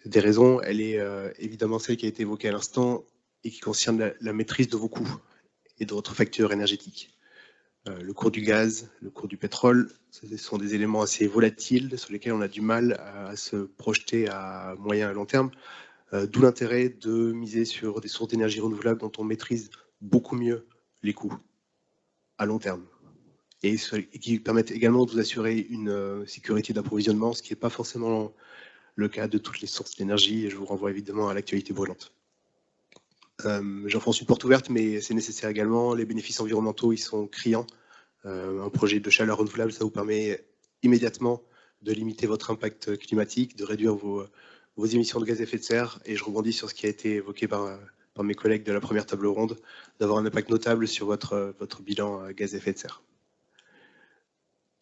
des raisons, elle est évidemment celle qui a été évoquée à l'instant et qui concerne la maîtrise de vos coûts et de votre facture énergétique. Le cours du gaz, le cours du pétrole, ce sont des éléments assez volatiles sur lesquels on a du mal à se projeter à moyen et long terme. D'où l'intérêt de miser sur des sources d'énergie renouvelables dont on maîtrise beaucoup mieux les coûts à long terme et qui permettent également de vous assurer une sécurité d'approvisionnement, ce qui n'est pas forcément le cas de toutes les sources d'énergie, et je vous renvoie évidemment à l'actualité brûlante. J'enfonce une porte ouverte, mais c'est nécessaire également. Les bénéfices environnementaux, ils sont criants. Un projet de chaleur renouvelable, ça vous permet immédiatement de limiter votre impact climatique, de réduire vos émissions de gaz à effet de serre, et je rebondis sur ce qui a été évoqué par mes collègues de la première table ronde, d'avoir un impact notable sur votre bilan gaz à effet de serre.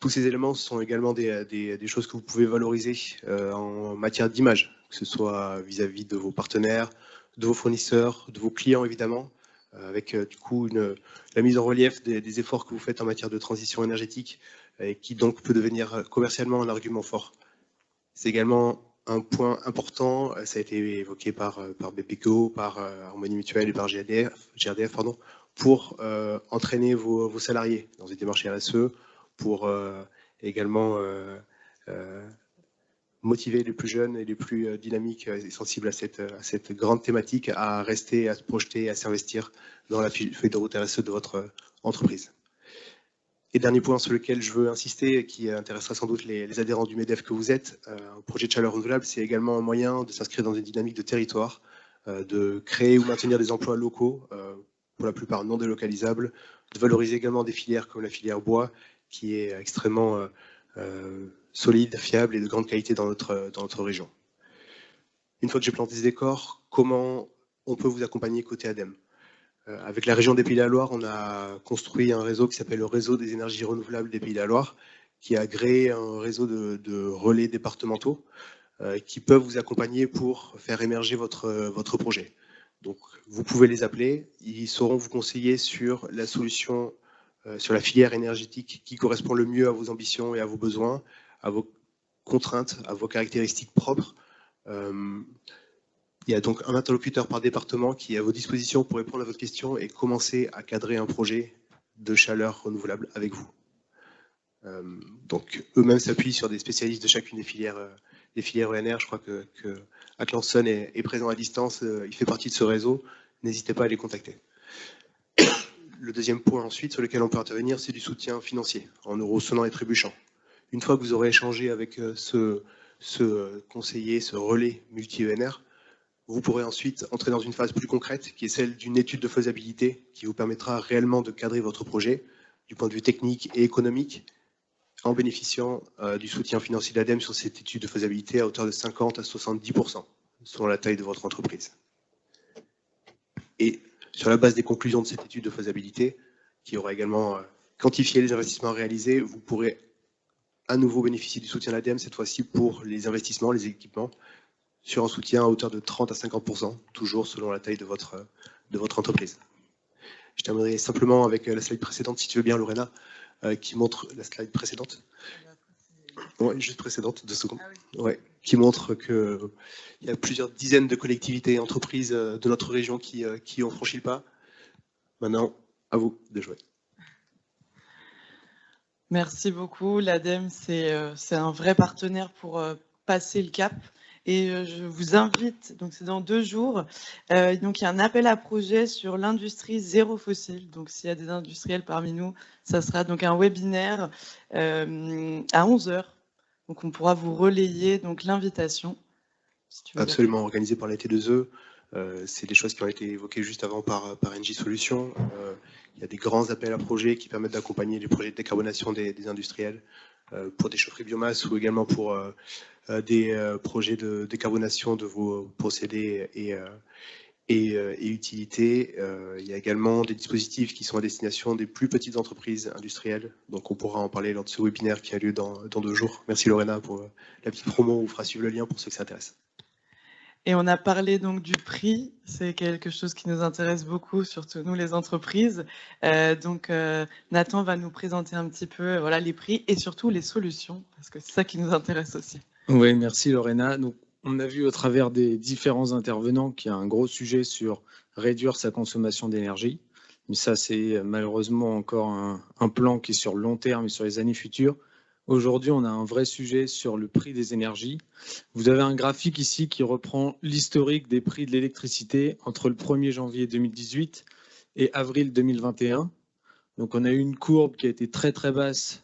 Tous ces éléments sont également des choses que vous pouvez valoriser en matière d'image, que ce soit vis-à-vis de vos partenaires, de vos fournisseurs, de vos clients évidemment, avec du coup la mise en relief des efforts que vous faites en matière de transition énergétique, et qui donc peut devenir commercialement un argument fort. C'est également un point important, ça a été évoqué par BPCO, par Harmonie Mutuelle et par GRDF, pour entraîner vos salariés dans une démarche RSE, pour également motiver les plus jeunes et les plus dynamiques et sensibles à cette grande thématique à rester, à se projeter, à s'investir dans la feuille de route RSE de votre entreprise. Et dernier point sur lequel je veux insister, qui intéressera sans doute les adhérents du MEDEF que vous êtes, un projet de chaleur renouvelable, c'est également un moyen de s'inscrire dans une dynamique de territoire, de créer ou maintenir des emplois locaux, pour la plupart non délocalisables, de valoriser également des filières comme la filière bois, qui est extrêmement solide, fiable et de grande qualité dans notre région. Une fois que j'ai planté ce décor, comment on peut vous accompagner côté ADEME? Avec la région des Pays de la Loire, on a construit un réseau qui s'appelle le réseau des énergies renouvelables des Pays de la Loire, qui a créé un réseau de relais départementaux qui peuvent vous accompagner pour faire émerger votre projet. Donc, vous pouvez les appeler, ils sauront vous conseiller sur la solution, sur la filière énergétique qui correspond le mieux à vos ambitions et à vos besoins, à vos contraintes, à vos caractéristiques propres. Il y a donc un interlocuteur par département qui est à vos dispositions pour répondre à votre question et commencer à cadrer un projet de chaleur renouvelable avec vous. Donc, eux-mêmes s'appuient sur des spécialistes de chacune des filières ENR. Je crois que Atlanson est présent à distance, il fait partie de ce réseau. N'hésitez pas à les contacter. Le deuxième point ensuite sur lequel on peut intervenir, c'est du soutien financier, en euros sonnants et trébuchants. Une fois que vous aurez échangé avec ce conseiller, ce relais multi-ENR, vous pourrez ensuite entrer dans une phase plus concrète, qui est celle d'une étude de faisabilité, qui vous permettra réellement de cadrer votre projet du point de vue technique et économique, en bénéficiant du soutien financier de l'ADEME sur cette étude de faisabilité à hauteur de 50 à 70%, selon la taille de votre entreprise. Et sur la base des conclusions de cette étude de faisabilité, qui aura également quantifié les investissements réalisés, vous pourrez à nouveau bénéficier du soutien de l'ADEME, cette fois-ci pour les investissements, les équipements, sur un soutien à hauteur de 30 à 50%, toujours selon la taille de votre entreprise. Je terminerai simplement avec la slide précédente, si tu veux bien, Lorena, qui montre la slide précédente. Oui, juste précédente, 2 secondes. Ah oui. Ouais, qui montre qu'il y a plusieurs dizaines de collectivités et entreprises de notre région qui ont franchi le pas. Maintenant, à vous de jouer. Merci beaucoup. L'ADEME, c'est un vrai partenaire pour passer le cap. Et je vous invite, donc c'est dans 2 jours, donc il y a un appel à projet sur l'industrie zéro fossile. Donc s'il y a des industriels parmi nous, ça sera donc un webinaire à 11h. Donc on pourra vous relayer donc l'invitation. Si absolument, organisé par la T2E. C'est des choses qui ont été évoquées juste avant par NJ Solutions. Il y a des grands appels à projets qui permettent d'accompagner les projets de décarbonation des industriels pour des chaufferies biomasse ou également pour des projets de décarbonation de vos procédés et utilités. Il y a également des dispositifs qui sont à destination des plus petites entreprises industrielles. Donc on pourra en parler lors de ce webinaire qui a lieu dans 2 jours. Merci Lorena pour la petite promo. On vous fera suivre le lien pour ceux que ça intéresse. Et on a parlé donc du prix, c'est quelque chose qui nous intéresse beaucoup, surtout nous les entreprises. Donc Nathan va nous présenter un petit peu voilà, les prix et surtout les solutions, parce que c'est ça qui nous intéresse aussi. Oui, merci Lorena. Donc, on a vu au travers des différents intervenants qu'il y a un gros sujet sur réduire sa consommation d'énergie. Mais ça, c'est malheureusement encore un plan qui est sur le long terme et sur les années futures. Aujourd'hui, on a un vrai sujet sur le prix des énergies. Vous avez un graphique ici qui reprend l'historique des prix de l'électricité entre le 1er janvier 2018 et avril 2021. Donc, on a eu une courbe qui a été très très basse,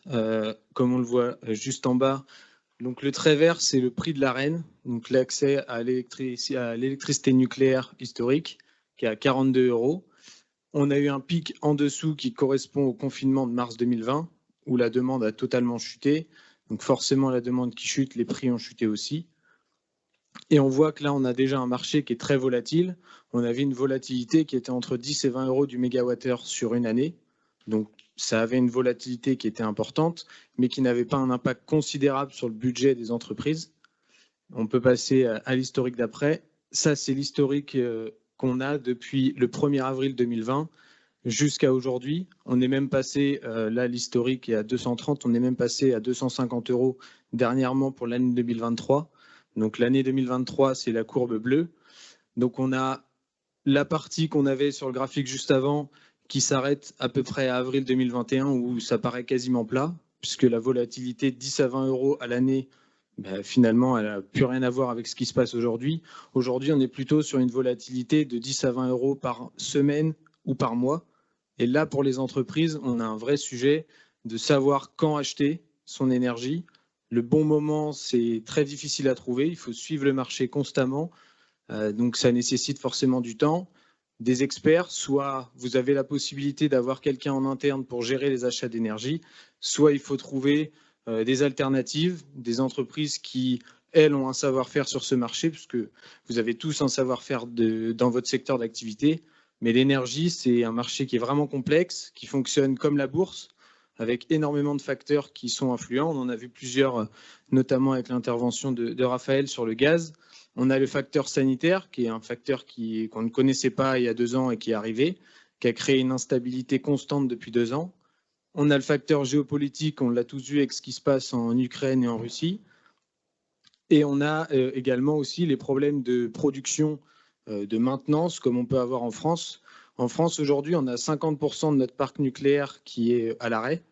comme on le voit juste en bas. Donc, le trait vert, c'est le prix de l'Arenh, donc l'accès à l'électricité nucléaire historique, qui est à 42 €. On a eu un pic en dessous qui correspond au confinement de mars 2020, où la demande a totalement chuté. Donc forcément, la demande qui chute, les prix ont chuté aussi. Et on voit que là, on a déjà un marché qui est très volatile. On avait une volatilité qui était entre 10 et 20 € du mégawattheure sur une année. Donc ça avait une volatilité qui était importante, mais qui n'avait pas un impact considérable sur le budget des entreprises. On peut passer à l'historique d'après. Ça, c'est l'historique qu'on a depuis le 1er avril 2020 jusqu'à aujourd'hui. On est même passé, là l'historique est à 230, on est même passé à 250 € dernièrement pour l'année 2023. Donc l'année 2023, c'est la courbe bleue. Donc on a la partie qu'on avait sur le graphique juste avant qui s'arrête à peu près à avril 2021 où ça paraît quasiment plat, puisque la volatilité de 10 à 20 € à l'année finalement, elle n'a plus rien à voir avec ce qui se passe aujourd'hui. Aujourd'hui, on est plutôt sur une volatilité de 10 à 20 euros par semaine ou par mois. Et là, pour les entreprises, on a un vrai sujet de savoir quand acheter son énergie. Le bon moment, c'est très difficile à trouver. Il faut suivre le marché constamment. Donc, ça nécessite forcément du temps. Des experts, soit vous avez la possibilité d'avoir quelqu'un en interne pour gérer les achats d'énergie, soit il faut trouver des alternatives, des entreprises qui, elles, ont un savoir-faire sur ce marché, puisque vous avez tous un savoir-faire dans votre secteur d'activité. Mais l'énergie, c'est un marché qui est vraiment complexe, qui fonctionne comme la bourse, avec énormément de facteurs qui sont influents. On en a vu plusieurs, notamment avec l'intervention de Raphaël sur le gaz. On a le facteur sanitaire, qui est un facteur qu'on ne connaissait pas il y a 2 ans et qui est arrivé, qui a créé une instabilité constante depuis 2 ans. On a le facteur géopolitique, on l'a tous vu avec ce qui se passe en Ukraine et en Russie. Et on a également aussi les problèmes de production, de maintenance, comme on peut avoir en France. En France, aujourd'hui, on a 50% de notre parc nucléaire qui est à l'arrêt,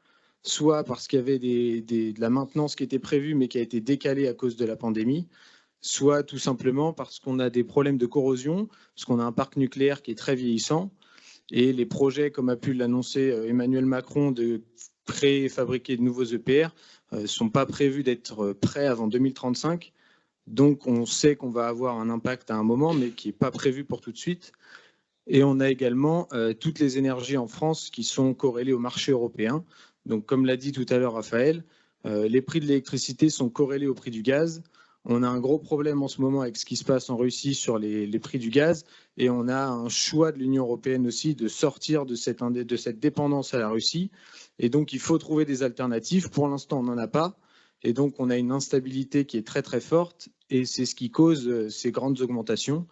soit parce qu'il y avait de la maintenance qui était prévue mais qui a été décalée à cause de la pandémie, soit tout simplement parce qu'on a des problèmes de corrosion, parce qu'on a un parc nucléaire qui est très vieillissant. Et les projets, comme a pu l'annoncer Emmanuel Macron, de créer et fabriquer de nouveaux EPR ne sont pas prévus d'être prêts avant 2035. Donc, on sait qu'on va avoir un impact à un moment, mais qui n'est pas prévu pour tout de suite. Et on a également toutes les énergies en France qui sont corrélées au marché européen. Donc, comme l'a dit tout à l'heure Raphaël, les prix de l'électricité sont corrélés au prix du gaz. On a un gros problème en ce moment avec ce qui se passe en Russie sur les prix du gaz. Et on a un choix de l'Union européenne aussi de sortir de cette dépendance à la Russie. Et donc, il faut trouver des alternatives. Pour l'instant, on n'en a pas. Et donc, on a une instabilité qui est très, très forte. Et c'est ce qui cause ces grandes augmentations.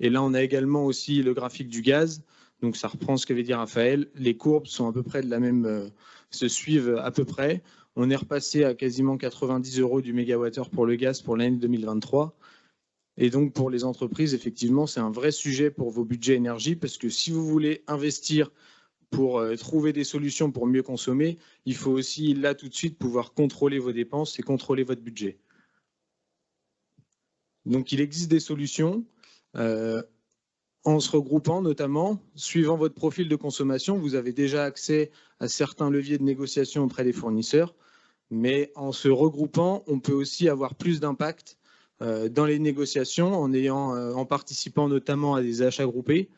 Et là, on a également aussi le graphique du gaz. Donc, ça reprend ce qu'avait dit Raphaël. Les courbes sont à peu près de la même, se suivent à peu près. On est repassé à quasiment 90 € du mégawattheure pour le gaz pour l'année 2023. Et donc, pour les entreprises, effectivement, c'est un vrai sujet pour vos budgets énergie, parce que si vous voulez investir pour trouver des solutions pour mieux consommer, il faut aussi, là, tout de suite, pouvoir contrôler vos dépenses et contrôler votre budget. Donc, il existe des solutions. En se regroupant, notamment, suivant votre profil de consommation, vous avez déjà accès à certains leviers de négociation auprès des fournisseurs. Mais en se regroupant, on peut aussi avoir plus d'impact dans les négociations en participant notamment à des achats groupés.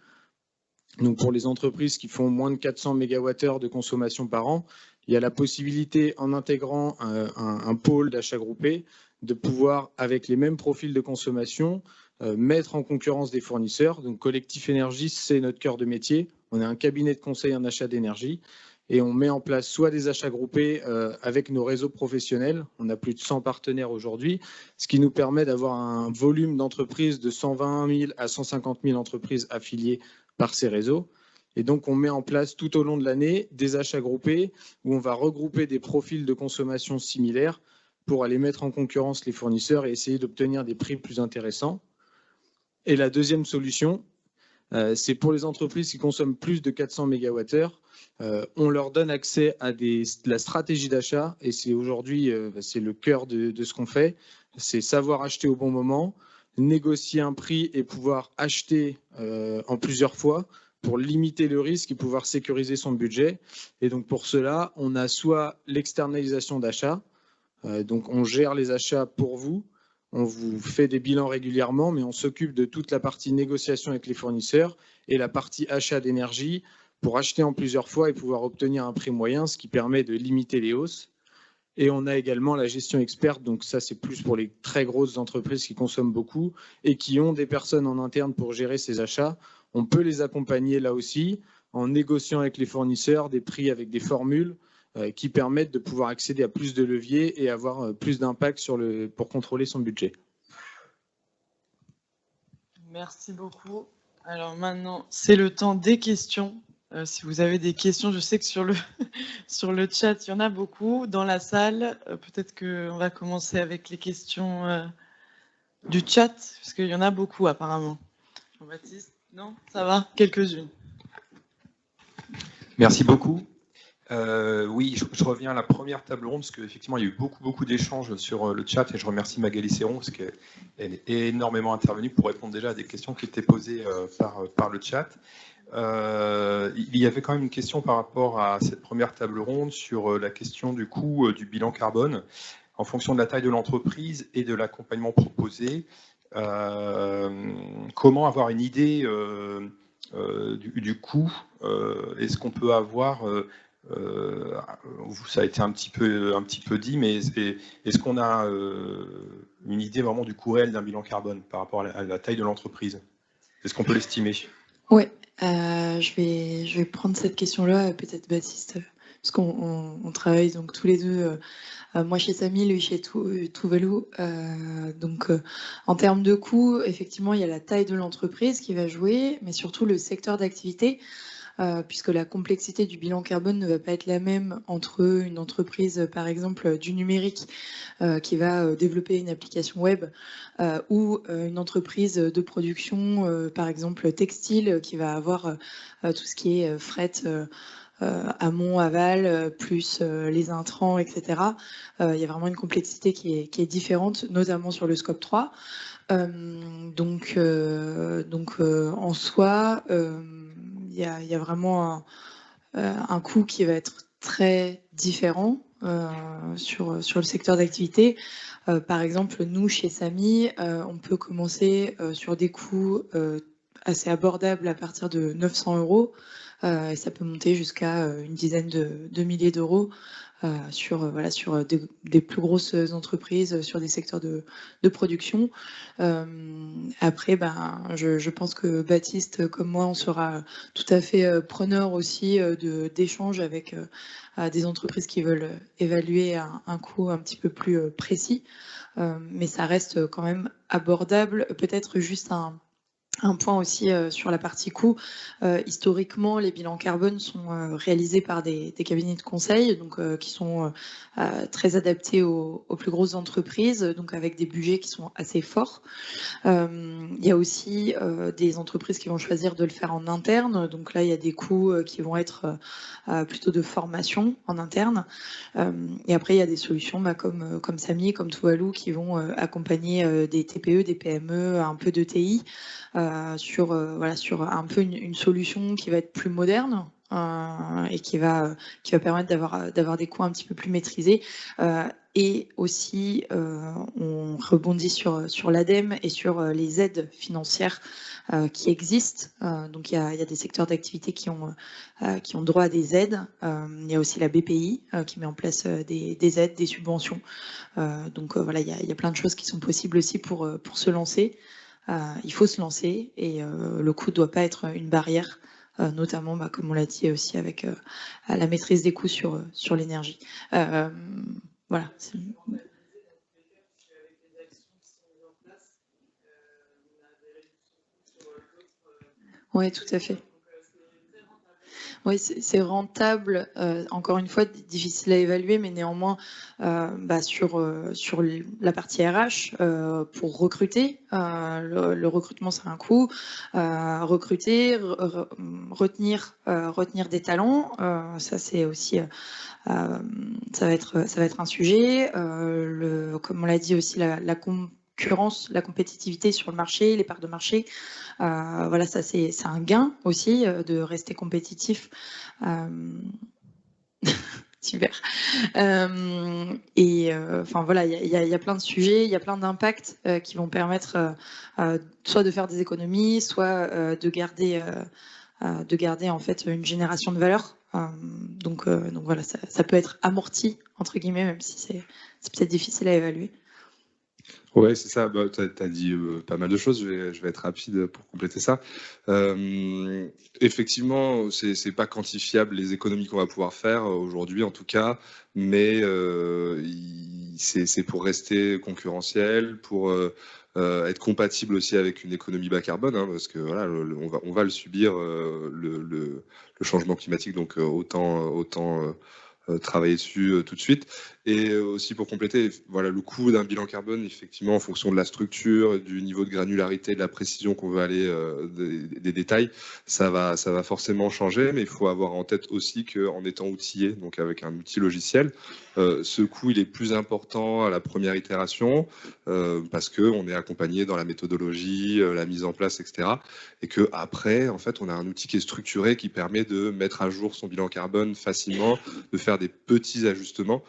Donc pour les entreprises qui font moins de 400 MWh de consommation par an, il y a la possibilité, en intégrant un pôle d'achat groupé, de pouvoir, avec les mêmes profils de consommation, mettre en concurrence des fournisseurs. Donc Collectif Énergie, c'est notre cœur de métier. On est un cabinet de conseil en achat d'énergie. Et on met en place soit des achats groupés avec nos réseaux professionnels. On a plus de 100 partenaires aujourd'hui, ce qui nous permet d'avoir un volume d'entreprises de 120 000 à 150 000 entreprises affiliées par ces réseaux. Et donc, on met en place tout au long de l'année des achats groupés où on va regrouper des profils de consommation similaires pour aller mettre en concurrence les fournisseurs et essayer d'obtenir des prix plus intéressants. Et la deuxième solution, c'est pour les entreprises qui consomment plus de 400 MWh. On leur donne accès à la stratégie d'achat et c'est aujourd'hui c'est le cœur de ce qu'on fait. C'est savoir acheter au bon moment, négocier un prix et pouvoir acheter en plusieurs fois pour limiter le risque et pouvoir sécuriser son budget. Et donc pour cela, on a soit l'externalisation d'achat, donc on gère les achats pour vous. On vous fait des bilans régulièrement, mais on s'occupe de toute la partie négociation avec les fournisseurs et la partie achat d'énergie pour acheter en plusieurs fois et pouvoir obtenir un prix moyen, ce qui permet de limiter les hausses. Et on a également la gestion experte, donc ça c'est plus pour les très grosses entreprises qui consomment beaucoup et qui ont des personnes en interne pour gérer ces achats. On peut les accompagner là aussi en négociant avec les fournisseurs des prix avec des formules qui permettent de pouvoir accéder à plus de leviers et avoir plus d'impact pour contrôler son budget. Merci beaucoup. Alors maintenant, c'est le temps des questions. Si vous avez des questions, je sais que sur le chat, il y en a beaucoup. Dans la salle, peut-être qu'on va commencer avec les questions du chat, parce qu'il y en a beaucoup apparemment. Jean-Baptiste, non? Ça va? Quelques-unes. Merci beaucoup. Oui, je reviens à la première table ronde parce qu'effectivement, il y a eu beaucoup d'échanges sur le chat et je remercie Magali Serron parce qu'elle est énormément intervenue pour répondre déjà à des questions qui étaient posées par le chat. Il y avait quand même une question par rapport à cette première table ronde sur la question du coût du bilan carbone en fonction de la taille de l'entreprise et de l'accompagnement proposé. Comment avoir une idée du coût? Est-ce qu'on peut avoir... ça a été un petit peu dit, mais est-ce qu'on a une idée vraiment du coût réel d'un bilan carbone par rapport à la taille de l'entreprise? Est-ce qu'on peut l'estimer? Oui, je vais prendre cette question-là, peut-être Baptiste, parce qu'on travaille donc tous les deux, moi chez Samy, lui chez Tuvalu. Donc en termes de coûts, effectivement, il y a la taille de l'entreprise qui va jouer, mais surtout le secteur d'activité. Puisque la complexité du bilan carbone ne va pas être la même entre une entreprise, par exemple, du numérique qui va développer une application web ou une entreprise de production, par exemple, textile, qui va avoir tout ce qui est fret amont, aval, plus les intrants, etc. Il y a vraiment une complexité qui est différente, notamment sur le scope 3. Donc en soi, il y a vraiment un coût qui va être très différent sur le secteur d'activité. Par exemple, nous, chez Samy, on peut commencer sur des coûts assez abordables à partir de 900 €. Et ça peut monter jusqu'à une dizaine de milliers d'euros sur des plus grosses entreprises, sur des secteurs de production. Après, je pense que Baptiste, comme moi, on sera tout à fait preneur aussi d'échanges avec des entreprises qui veulent évaluer un coût un petit peu plus précis. Mais ça reste quand même abordable. Peut-être juste un point aussi sur la partie coût. Historiquement, les bilans carbone sont réalisés par des cabinets de conseil, donc qui sont très adaptés aux plus grosses entreprises, donc avec des budgets qui sont assez forts. Il y a aussi des entreprises qui vont choisir de le faire en interne, donc là il y a des coûts qui vont être plutôt de formation en interne. Et après il y a des solutions comme Samy, comme Tuvalu, qui vont accompagner des TPE, des PME, un peu de TI, sur un peu une solution qui va être plus moderne et qui va permettre d'avoir des coûts un petit peu plus maîtrisés. Et aussi, on rebondit sur l'ADEME et sur les aides financières qui existent. Donc, il y a des secteurs d'activité qui ont droit à des aides. Il y a aussi la BPI qui met en place des aides, des subventions. Donc, voilà, il y a plein de choses qui sont possibles aussi pour se lancer. Il faut se lancer et le coût ne doit pas être une barrière, notamment, comme on l'a dit aussi, avec la maîtrise des coûts sur l'énergie. Voilà. Oui, tout à fait. Oui, c'est rentable. Encore une fois, difficile à évaluer, mais néanmoins, sur la partie RH, pour recruter, le recrutement, c'est un coût. Recruter, retenir des talents, ça c'est aussi, ça va être un sujet. Comme on l'a dit aussi, la concurrence, la compétitivité sur le marché, les parts de marché. Voilà, ça c'est un gain aussi de rester compétitif. Super. Enfin voilà, il y a plein de sujets, il y a plein d'impacts qui vont permettre soit de faire des économies, soit de garder en fait une génération de valeur. Donc voilà, ça peut être amorti entre guillemets, même si c'est peut-être difficile à évaluer. Ouais, c'est ça. Tu as dit pas mal de choses. Je vais être rapide pour compléter ça. Effectivement, c'est pas quantifiable les économies qu'on va pouvoir faire aujourd'hui, en tout cas, mais c'est pour rester concurrentiel, pour être compatible aussi avec une économie bas carbone, hein, parce que voilà, on va le subir, le changement climatique, donc autant travailler dessus tout de suite. Et aussi pour compléter, voilà, le coût d'un bilan carbone, effectivement, en fonction de la structure, du niveau de granularité, de la précision qu'on veut aller, des détails, ça va forcément changer, mais il faut avoir en tête aussi qu'en étant outillé, donc avec un outil logiciel, ce coût il est plus important à la première itération parce qu'on est accompagné dans la méthodologie, la mise en place, etc. Et qu'après, en fait, on a un outil qui est structuré, qui permet de mettre à jour son bilan carbone facilement, de faire des petits ajustements.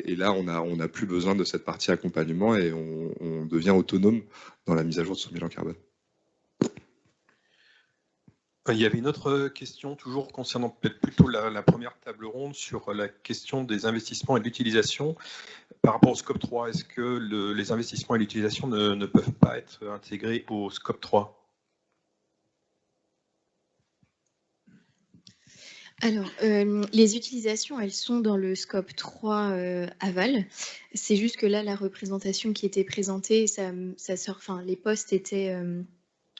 Et là, on n'a plus besoin de cette partie accompagnement et on devient autonome dans la mise à jour de son bilan carbone. Il y avait une autre question, toujours concernant peut-être plutôt la première table ronde, sur la question des investissements et de l'utilisation. Par rapport au scope 3, est-ce que les investissements et l'utilisation ne peuvent pas être intégrés au scope 3 ? Alors, les utilisations, elles sont dans le scope 3 aval. C'est juste que là, la représentation qui était présentée, ça sort, enfin, les postes étaient,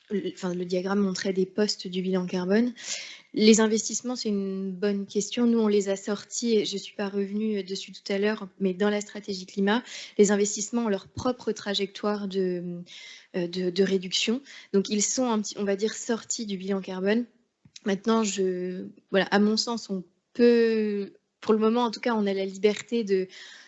le diagramme montrait des postes du bilan carbone. Les investissements, c'est une bonne question. Nous, on les a sortis, je ne suis pas revenue dessus tout à l'heure, mais dans la stratégie climat, les investissements ont leur propre trajectoire de réduction. Donc, ils sont, on va dire, sortis du bilan carbone. Maintenant, voilà, à mon sens, on peut, pour le moment, en tout cas, on a la liberté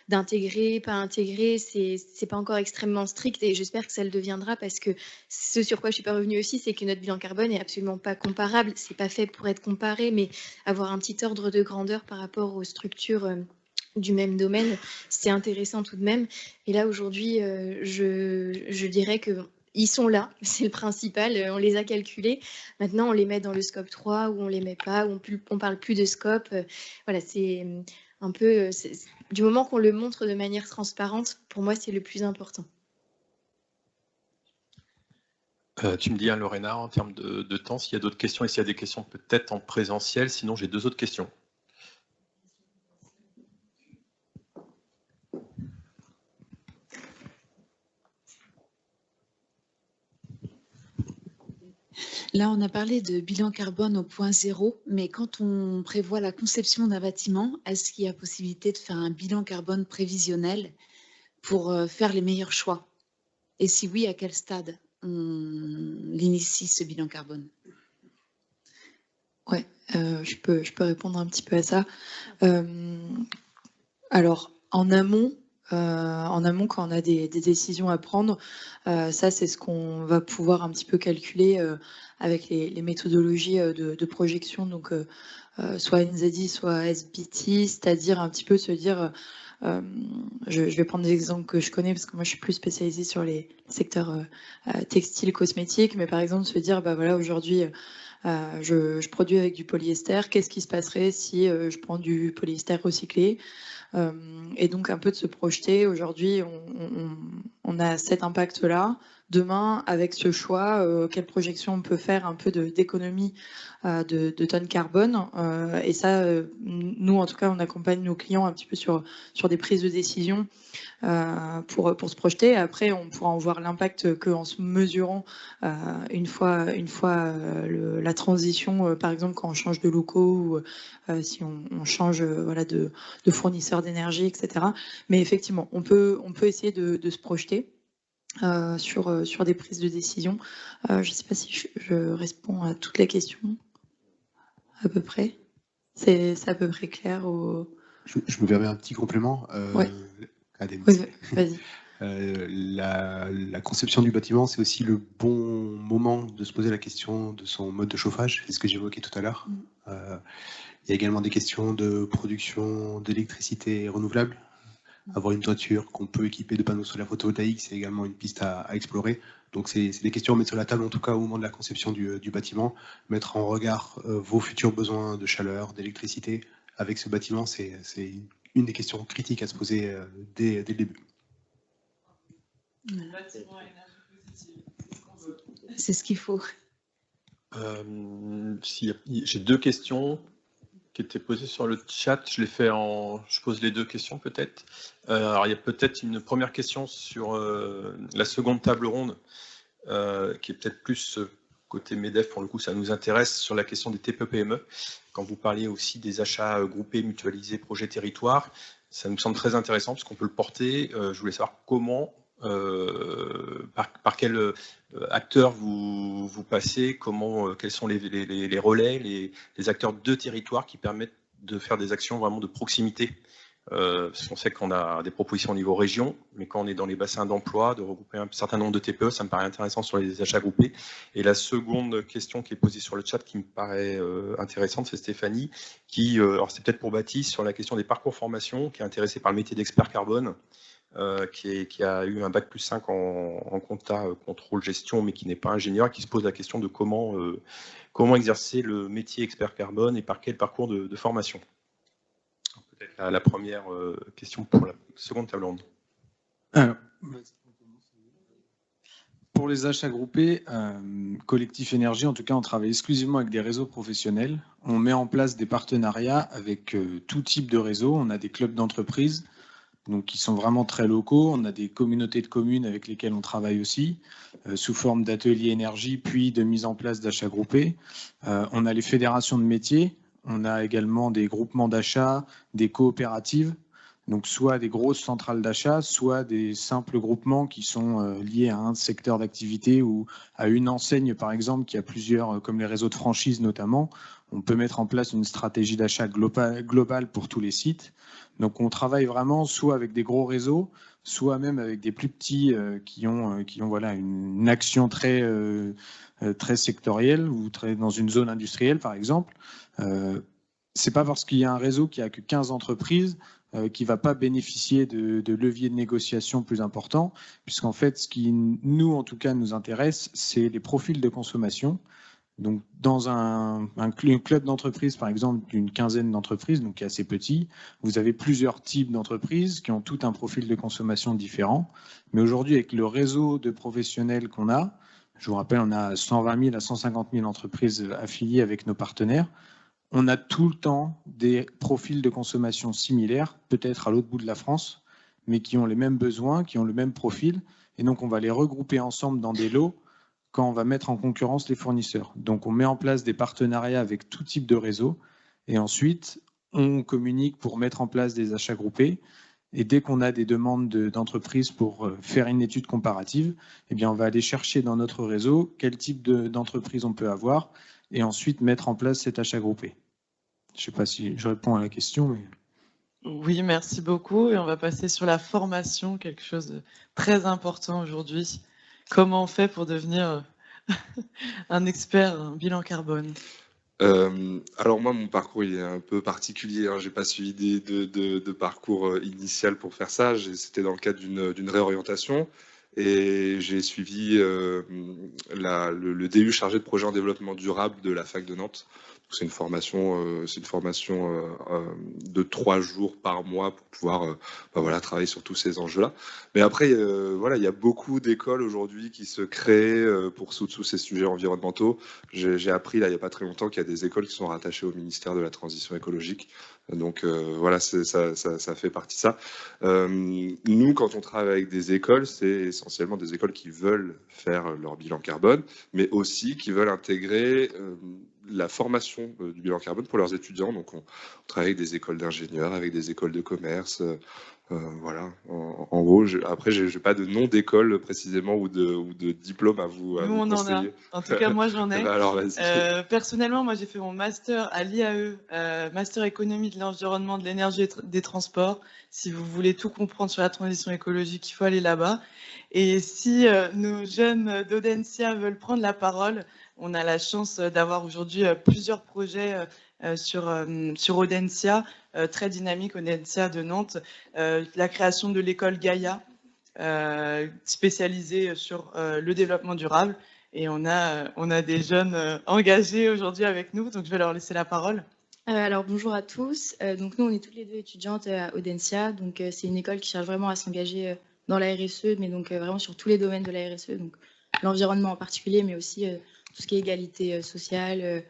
d'intégrer, pas intégrer. C'est pas encore extrêmement strict et j'espère que ça le deviendra parce que ce sur quoi je suis pas revenue aussi, c'est que notre bilan carbone est absolument pas comparable. C'est pas fait pour être comparé, mais avoir un petit ordre de grandeur par rapport aux structures du même domaine, c'est intéressant tout de même. Et là, aujourd'hui, je dirais que ils sont là, c'est le principal, on les a calculés. Maintenant, on les met dans le scope 3 ou on les met pas, ou on parle plus de scope. Voilà, c'est un peu... du moment qu'on le montre de manière transparente, pour moi, c'est le plus important. Tu me dis, hein, Lorena, en termes de temps, s'il y a d'autres questions et s'il y a des questions peut-être en présentiel, sinon j'ai 2 autres questions. Là, on a parlé de bilan carbone au point zéro, mais quand on prévoit la conception d'un bâtiment, est-ce qu'il y a possibilité de faire un bilan carbone prévisionnel pour faire les meilleurs choix? Et si oui, à quel stade on initie ce bilan carbone? Ouais, je peux répondre un petit peu à ça. Alors, en amont, quand on a des décisions à prendre, ça, c'est ce qu'on va pouvoir un petit peu calculer avec les méthodologies de projection, donc soit NZI, soit SBT, c'est-à-dire un petit peu se dire, je vais prendre des exemples que je connais parce que moi je suis plus spécialisée sur les secteurs textiles, cosmétiques, mais par exemple se dire, bah voilà, aujourd'hui je produis avec du polyester, qu'est-ce qui se passerait si je prends du polyester recyclé? Et donc un peu de se projeter. Aujourd'hui, on a cet impact-là. Demain, avec ce choix, quelle projection on peut faire un peu d'économie de tonnes carbone. Et ça, nous, en tout cas, on accompagne nos clients un petit peu sur des prises de décision pour se projeter. Après, on pourra en voir l'impact qu'en se mesurant une fois la transition, par exemple, quand on change de locaux ou si on change voilà, de fournisseur d'énergie, etc. Mais effectivement, on peut essayer de se projeter sur des prises de décision. Je ne sais pas si je réponds à toutes les questions, à peu près. C'est à peu près clair. Je me permets un petit complément. Ouais. Oui, vas-y. La conception du bâtiment, c'est aussi le bon moment de se poser la question de son mode de chauffage. C'est ce que j'évoquais tout à l'heure. Il y a également des questions de production d'électricité renouvelable. Avoir une toiture qu'on peut équiper de panneaux solaires photovoltaïques, c'est également une piste à explorer. Donc c'est des questions à mettre sur la table, en tout cas au moment de la conception du bâtiment. Mettre en regard vos futurs besoins de chaleur, d'électricité avec ce bâtiment, c'est une des questions critiques à se poser dès le début. C'est ce qu'il faut. J'ai 2 questions qui étaient posées sur le chat. Je pose les 2 questions peut-être. Alors il y a peut-être une première question sur la seconde table ronde, qui est peut-être plus côté MEDEF, pour le coup ça nous intéresse, sur la question des TPE-PME. Quand vous parliez aussi des achats groupés, mutualisés, projets territoire, Ça nous semble très intéressant parce qu'on peut le porter. Je voulais savoir comment, par quel acteur vous passez, quels sont les relais, les acteurs de territoire qui permettent de faire des actions vraiment de proximité. Parce qu'on sait qu'on a des propositions au niveau région, mais quand on est dans les bassins d'emploi, de regrouper un certain nombre de TPE, ça me paraît intéressant sur les achats groupés. Et la seconde question qui est posée sur le chat qui me paraît intéressante, c'est Stéphanie, alors c'est peut-être pour Baptiste, sur la question des parcours formation, qui est intéressée par le métier d'expert carbone, qui a eu un bac+5 en compta, contrôle, gestion, mais qui n'est pas ingénieur, qui se pose la question de comment exercer le métier expert carbone et par quel parcours de formation. Peut-être la première question pour la seconde table ronde. Alors, pour les achats groupés, Collectif Énergie, en tout cas, on travaille exclusivement avec des réseaux professionnels. On met en place des partenariats avec tout type de réseaux. On a des clubs d'entreprise, donc qui sont vraiment très locaux. On a des communautés de communes avec lesquelles on travaille aussi, sous forme d'ateliers énergie, puis de mise en place d'achats groupés. On a les fédérations de métiers. On a également des groupements d'achat, des coopératives, donc soit des grosses centrales d'achat, soit des simples groupements qui sont liés à un secteur d'activité ou à une enseigne, par exemple, qui a plusieurs, comme les réseaux de franchise notamment. On peut mettre en place une stratégie d'achat globale pour tous les sites. Donc on travaille vraiment soit avec des gros réseaux, soit même avec des plus petits qui ont voilà, une action très sectorielle ou dans une zone industrielle, par exemple. C'est pas parce qu'il y a un réseau qui a que 15 entreprises qui va pas bénéficier de leviers de négociation plus importants, puisqu'en fait, ce qui nous, en tout cas, nous intéresse, c'est les profils de consommation. Donc, dans un club d'entreprise, par exemple, d'une quinzaine d'entreprises, donc qui est assez petit, vous avez plusieurs types d'entreprises qui ont tout un profil de consommation différent. Mais aujourd'hui, avec le réseau de professionnels qu'on a, je vous rappelle, on a 120 000 à 150 000 entreprises affiliées avec nos partenaires. On a tout le temps des profils de consommation similaires, peut-être à l'autre bout de la France, mais qui ont les mêmes besoins, qui ont le même profil. Et donc, on va les regrouper ensemble dans des lots quand on va mettre en concurrence les fournisseurs. Donc, on met en place des partenariats avec tout type de réseau. Et ensuite, on communique pour mettre en place des achats groupés. Et dès qu'on a des demandes d'entreprises pour faire une étude comparative, eh bien, on va aller chercher dans notre réseau quel type d'entreprise on peut avoir et ensuite mettre en place cet achat groupé. Je ne sais pas si je réponds à la question. Mais... Oui, merci beaucoup. Et on va passer sur la formation, quelque chose de très important aujourd'hui. Comment on fait pour devenir un expert en bilan carbone ? Alors moi, mon parcours il est un peu particulier. Hein. Je n'ai pas suivi de parcours initial pour faire ça. C'était dans le cadre d'une réorientation. Et j'ai suivi le DU chargé de projet en développement durable de la fac de Nantes. C'est une formation de 3 jours par mois pour pouvoir travailler sur tous ces enjeux-là. Mais après, il y a beaucoup d'écoles aujourd'hui qui se créent pour sous ces sujets environnementaux. J'ai appris là, il n'y a pas très longtemps qu'il y a des écoles qui sont rattachées au ministère de la Transition écologique. Donc ça fait partie de ça. Nous, quand on travaille avec des écoles, c'est essentiellement des écoles qui veulent faire leur bilan carbone, mais aussi qui veulent intégrer la formation du bilan carbone pour leurs étudiants. Donc on travaille avec des écoles d'ingénieurs, avec des écoles de commerce. En gros, après, je n'ai pas de nom d'école précisément ou de diplôme à vous conseiller. Nous, on en a. En tout cas, moi, j'en ai. Alors, vas-y. Personnellement, moi, j'ai fait mon master à l'IAE, master économie de l'environnement, de l'énergie et des transports. Si vous voulez tout comprendre sur la transition écologique, il faut aller là-bas. Et si nos jeunes d'Audencia veulent prendre la parole, on a la chance d'avoir aujourd'hui plusieurs projets sur Audencia, très dynamique, Audencia de Nantes, la création de l'école Gaïa, spécialisée sur le développement durable. Et on a des jeunes engagés aujourd'hui avec nous, donc je vais leur laisser la parole. Alors bonjour à tous. Donc nous on est toutes les deux étudiantes à Audencia. Donc c'est une école qui cherche vraiment à s'engager dans la RSE, mais donc vraiment sur tous les domaines de la RSE, donc l'environnement en particulier, mais aussi tout ce qui est égalité sociale,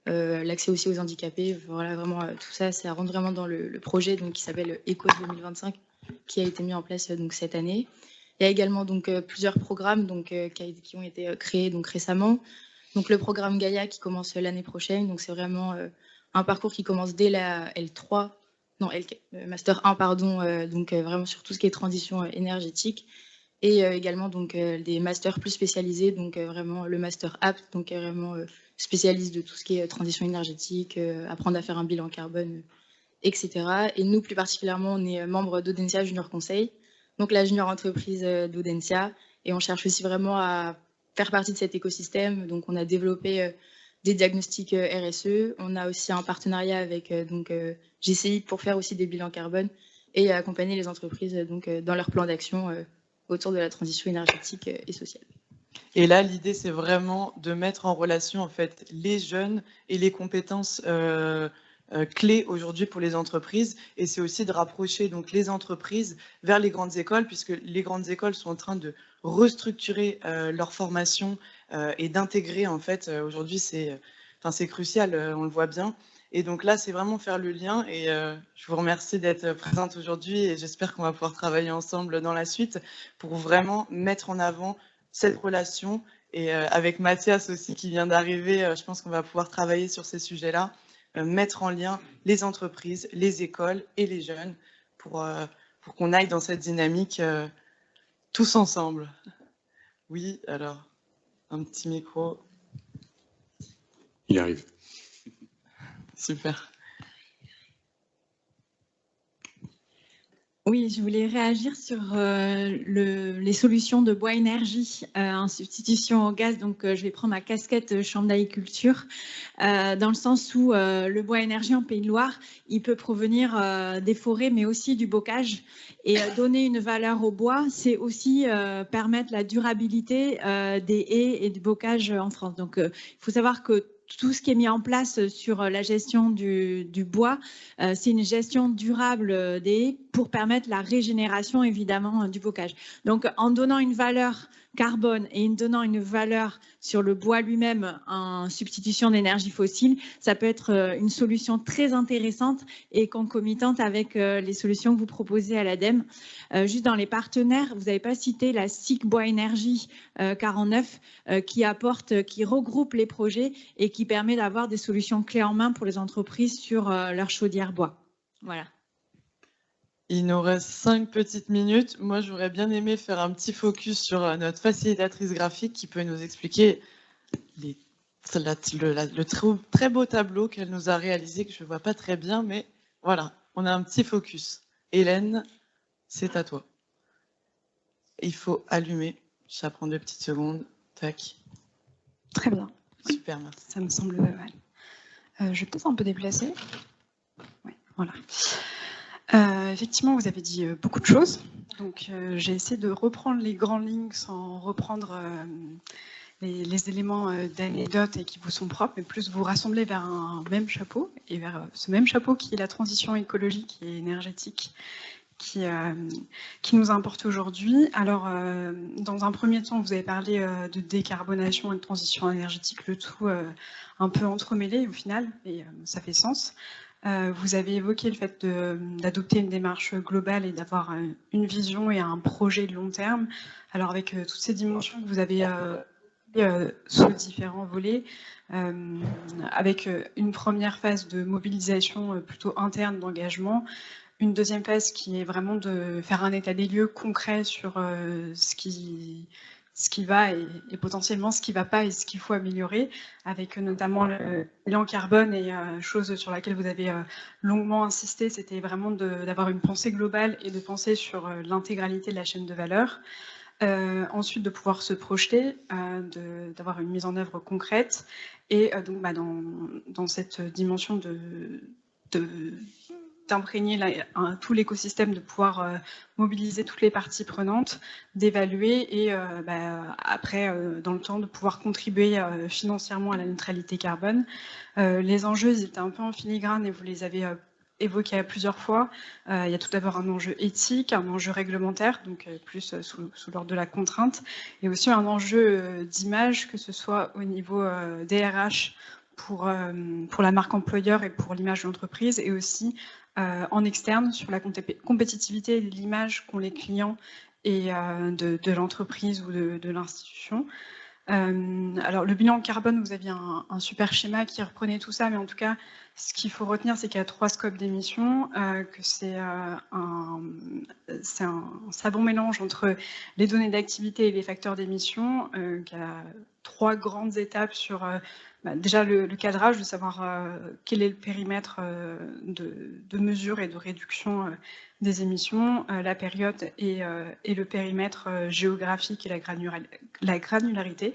l'accès aussi aux handicapés. Voilà, vraiment tout ça, ça rentre vraiment dans le projet donc qui s'appelle ECOS 2025, qui a été mis en place donc cette année. Il y a également donc plusieurs programmes donc qui ont été créés donc récemment. Donc le programme Gaïa qui commence l'année prochaine. Donc c'est vraiment un parcours qui commence dès la L3 non, LK, Master 1, pardon, donc vraiment sur tout ce qui est transition énergétique. Et également donc, des masters plus spécialisés, donc vraiment le Master App, donc vraiment spécialiste de tout ce qui est transition énergétique, apprendre à faire un bilan carbone, etc. Et nous, plus particulièrement, on est membre d'Audencia Junior Conseil, donc la junior entreprise d'Audencia. Et on cherche aussi vraiment à faire partie de cet écosystème. Donc on a développé des diagnostics RSE. On a aussi un partenariat avec GCI pour faire aussi des bilans carbone et accompagner les entreprises dans leur plan d'action autour de la transition énergétique et sociale. Et là, l'idée, c'est vraiment de mettre en relation en fait les jeunes et les compétences clés aujourd'hui pour les entreprises. Et c'est aussi de rapprocher donc les entreprises vers les grandes écoles, puisque les grandes écoles sont en train de restructurer leur formation et d'intégrer en fait. Aujourd'hui, c'est crucial, on le voit bien. Et donc là, c'est vraiment faire le lien. Et je vous remercie d'être présente aujourd'hui et j'espère qu'on va pouvoir travailler ensemble dans la suite pour vraiment mettre en avant cette relation. Et avec Mathias aussi qui vient d'arriver, je pense qu'on va pouvoir travailler sur ces sujets-là, mettre en lien les entreprises, les écoles et les jeunes pour qu'on aille dans cette dynamique tous ensemble. Oui, alors, un petit micro. Il arrive. Super. Oui, je voulais réagir sur les solutions de bois énergie en substitution au gaz. Donc, je vais prendre ma casquette chambre d'agriculture, dans le sens où le bois énergie en Pays de Loire, il peut provenir des forêts, mais aussi du bocage. Et donner une valeur au bois, c'est aussi permettre la durabilité des haies et du bocage en France. Donc, il faut savoir que tout ce qui est mis en place sur la gestion du bois, c'est une gestion durable des haies pour permettre la régénération évidemment du bocage. Donc en donnant une valeur carbone et en donnant une valeur sur le bois lui-même en substitution d'énergie fossile, ça peut être une solution très intéressante et concomitante avec les solutions que vous proposez à l'ADEME. Juste dans les partenaires, vous n'avez pas cité la SIC Bois Énergie 49 qui regroupe les projets et qui permet d'avoir des solutions clés en main pour les entreprises sur leur chaudière bois. Voilà. Il nous reste 5 petites minutes. Moi, j'aurais bien aimé faire un petit focus sur notre facilitatrice graphique qui peut nous expliquer le très beau tableau qu'elle nous a réalisé, que je ne vois pas très bien, mais voilà, on a un petit focus. Hélène, c'est à toi. Il faut allumer. Ça prend 2 petites secondes. Tac. Très bien. Super, merci. Ça me semble pas mal. Je vais peut-être un peu déplacer. Oui, voilà. Effectivement, vous avez dit beaucoup de choses. Donc, j'ai essayé de reprendre les grandes lignes sans reprendre les éléments d'anecdotes et qui vous sont propres, mais plus vous rassembler vers un même chapeau et vers ce même chapeau qui est la transition écologique et énergétique qui nous importe aujourd'hui. Alors, dans un premier temps, vous avez parlé de décarbonation et de transition énergétique, le tout un peu entremêlé au final, et ça fait sens. Vous avez évoqué le fait d'adopter une démarche globale et d'avoir une vision et un projet de long terme. Alors avec toutes ces dimensions que vous avez sous différents volets, avec une première phase de mobilisation plutôt interne d'engagement, une deuxième phase qui est vraiment de faire un état des lieux concret sur ce qui va et potentiellement ce qui ne va pas et ce qu'il faut améliorer, avec notamment le bilan carbone et chose sur laquelle vous avez longuement insisté, c'était vraiment d'avoir une pensée globale et de penser sur l'intégralité de la chaîne de valeur. Ensuite, de pouvoir se projeter, d'avoir une mise en œuvre concrète et donc dans cette dimension d'imprégner tout l'écosystème, de pouvoir mobiliser toutes les parties prenantes, d'évaluer et après, dans le temps, de pouvoir contribuer financièrement à la neutralité carbone. Les enjeux, ils étaient un peu en filigrane et vous les avez évoqués à plusieurs fois. Il y a tout d'abord un enjeu éthique, un enjeu réglementaire, donc plus sous l'ordre de la contrainte, et aussi un enjeu d'image, que ce soit au niveau DRH pour la marque employeur et pour l'image de l'entreprise, et aussi en externe sur la compétitivité et l'image qu'ont les clients et de l'entreprise ou de l'institution. Alors le bilan carbone, vous aviez un super schéma qui reprenait tout ça, mais en tout cas Ce qu'il faut retenir, c'est qu'il y a 3 scopes d'émissions, que c'est un savant mélange entre les données d'activité et les facteurs d'émission, qu'il y a 3 grandes étapes sur déjà le cadrage, de savoir quel est le périmètre de mesure et de réduction des émissions, la période et le périmètre géographique et la granularité.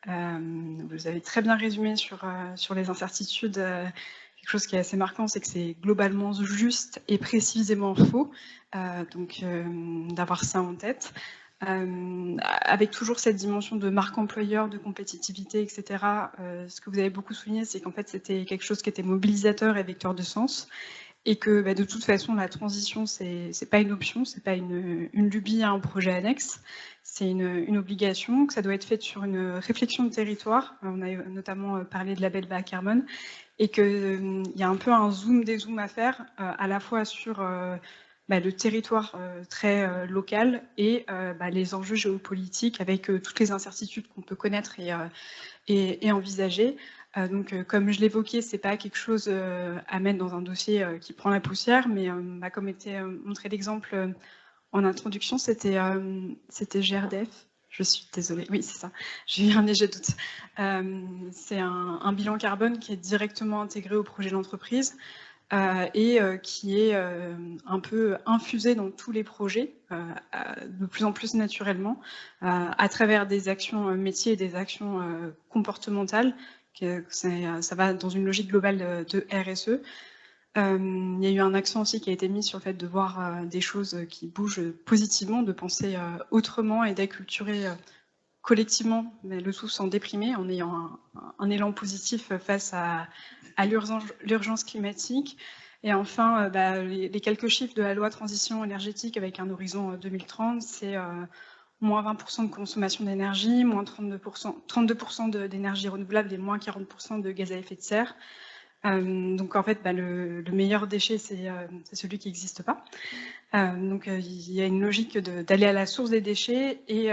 Vous avez très bien résumé sur les incertitudes. Quelque chose qui est assez marquant, c'est que c'est globalement juste et précisément faux. Donc, d'avoir ça en tête. Avec toujours cette dimension de marque employeur, de compétitivité, etc. Ce que vous avez beaucoup souligné, c'est qu'en fait, c'était quelque chose qui était mobilisateur et vecteur de sens. Et que de toute façon, la transition, c'est pas une option, c'est pas une lubie à un projet annexe, c'est une obligation, que ça doit être fait sur une réflexion de territoire. On a notamment parlé de label bas carbone, et qu'il y a un peu un zoom des zooms à faire, à la fois sur le territoire très local et les enjeux géopolitiques avec toutes les incertitudes qu'on peut connaître et envisager. Donc, comme je l'évoquais, c'est pas quelque chose à mettre dans un dossier qui prend la poussière, mais comme était montré l'exemple en introduction, c'était GRDF. Je suis désolée, oui, c'est ça. J'ai eu un léger doute. C'est un bilan carbone qui est directement intégré au projet d'entreprise et qui est un peu infusé dans tous les projets, de plus en plus naturellement, à travers des actions métiers et des actions comportementales. Ça va dans une logique globale de RSE. Il y a eu un accent aussi qui a été mis sur le fait de voir des choses qui bougent positivement, de penser autrement et d'acculturer collectivement, mais le tout sans déprimer, en ayant un élan positif face à l'urgence climatique. Et enfin, les quelques chiffres de la loi transition énergétique avec un horizon 2030, c'est moins 20% de consommation d'énergie, moins 32% d'énergie renouvelable et moins 40% de gaz à effet de serre. Donc en fait, le meilleur déchet, c'est celui qui n'existe pas. Donc il y a une logique d'aller à la source des déchets et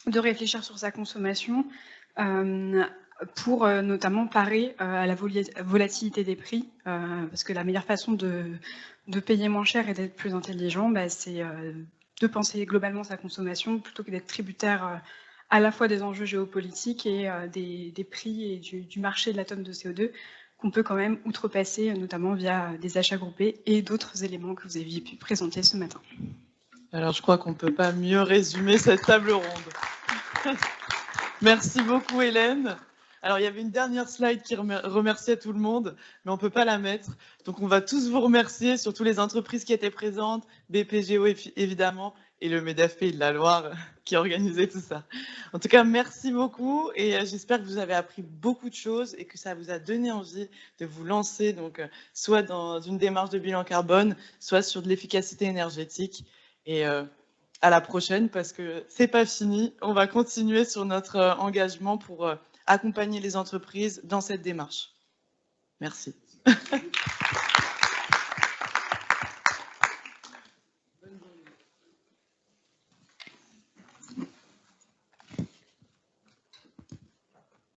de réfléchir sur sa consommation pour notamment parer à la volatilité des prix, parce que la meilleure façon de payer moins cher et d'être plus intelligent, c'est de penser globalement sa consommation plutôt que d'être tributaire à la fois des enjeux géopolitiques et des prix et du marché de la tonne de CO2 qu'on peut quand même outrepasser, notamment via des achats groupés et d'autres éléments que vous aviez pu présenter ce matin. Alors, je crois qu'on ne peut pas mieux résumer cette table ronde. Merci beaucoup, Hélène. Alors, il y avait une dernière slide qui remerciait tout le monde, mais on ne peut pas la mettre. Donc, on va tous vous remercier, surtout les entreprises qui étaient présentes, BPGO évidemment, et le MEDEF Pays de la Loire qui organisait tout ça. En tout cas, merci beaucoup et j'espère que vous avez appris beaucoup de choses et que ça vous a donné envie de vous lancer, donc, soit dans une démarche de bilan carbone, soit sur de l'efficacité énergétique. Et à la prochaine, parce que c'est pas fini. On va continuer sur notre engagement pour accompagner les entreprises dans cette démarche. Merci.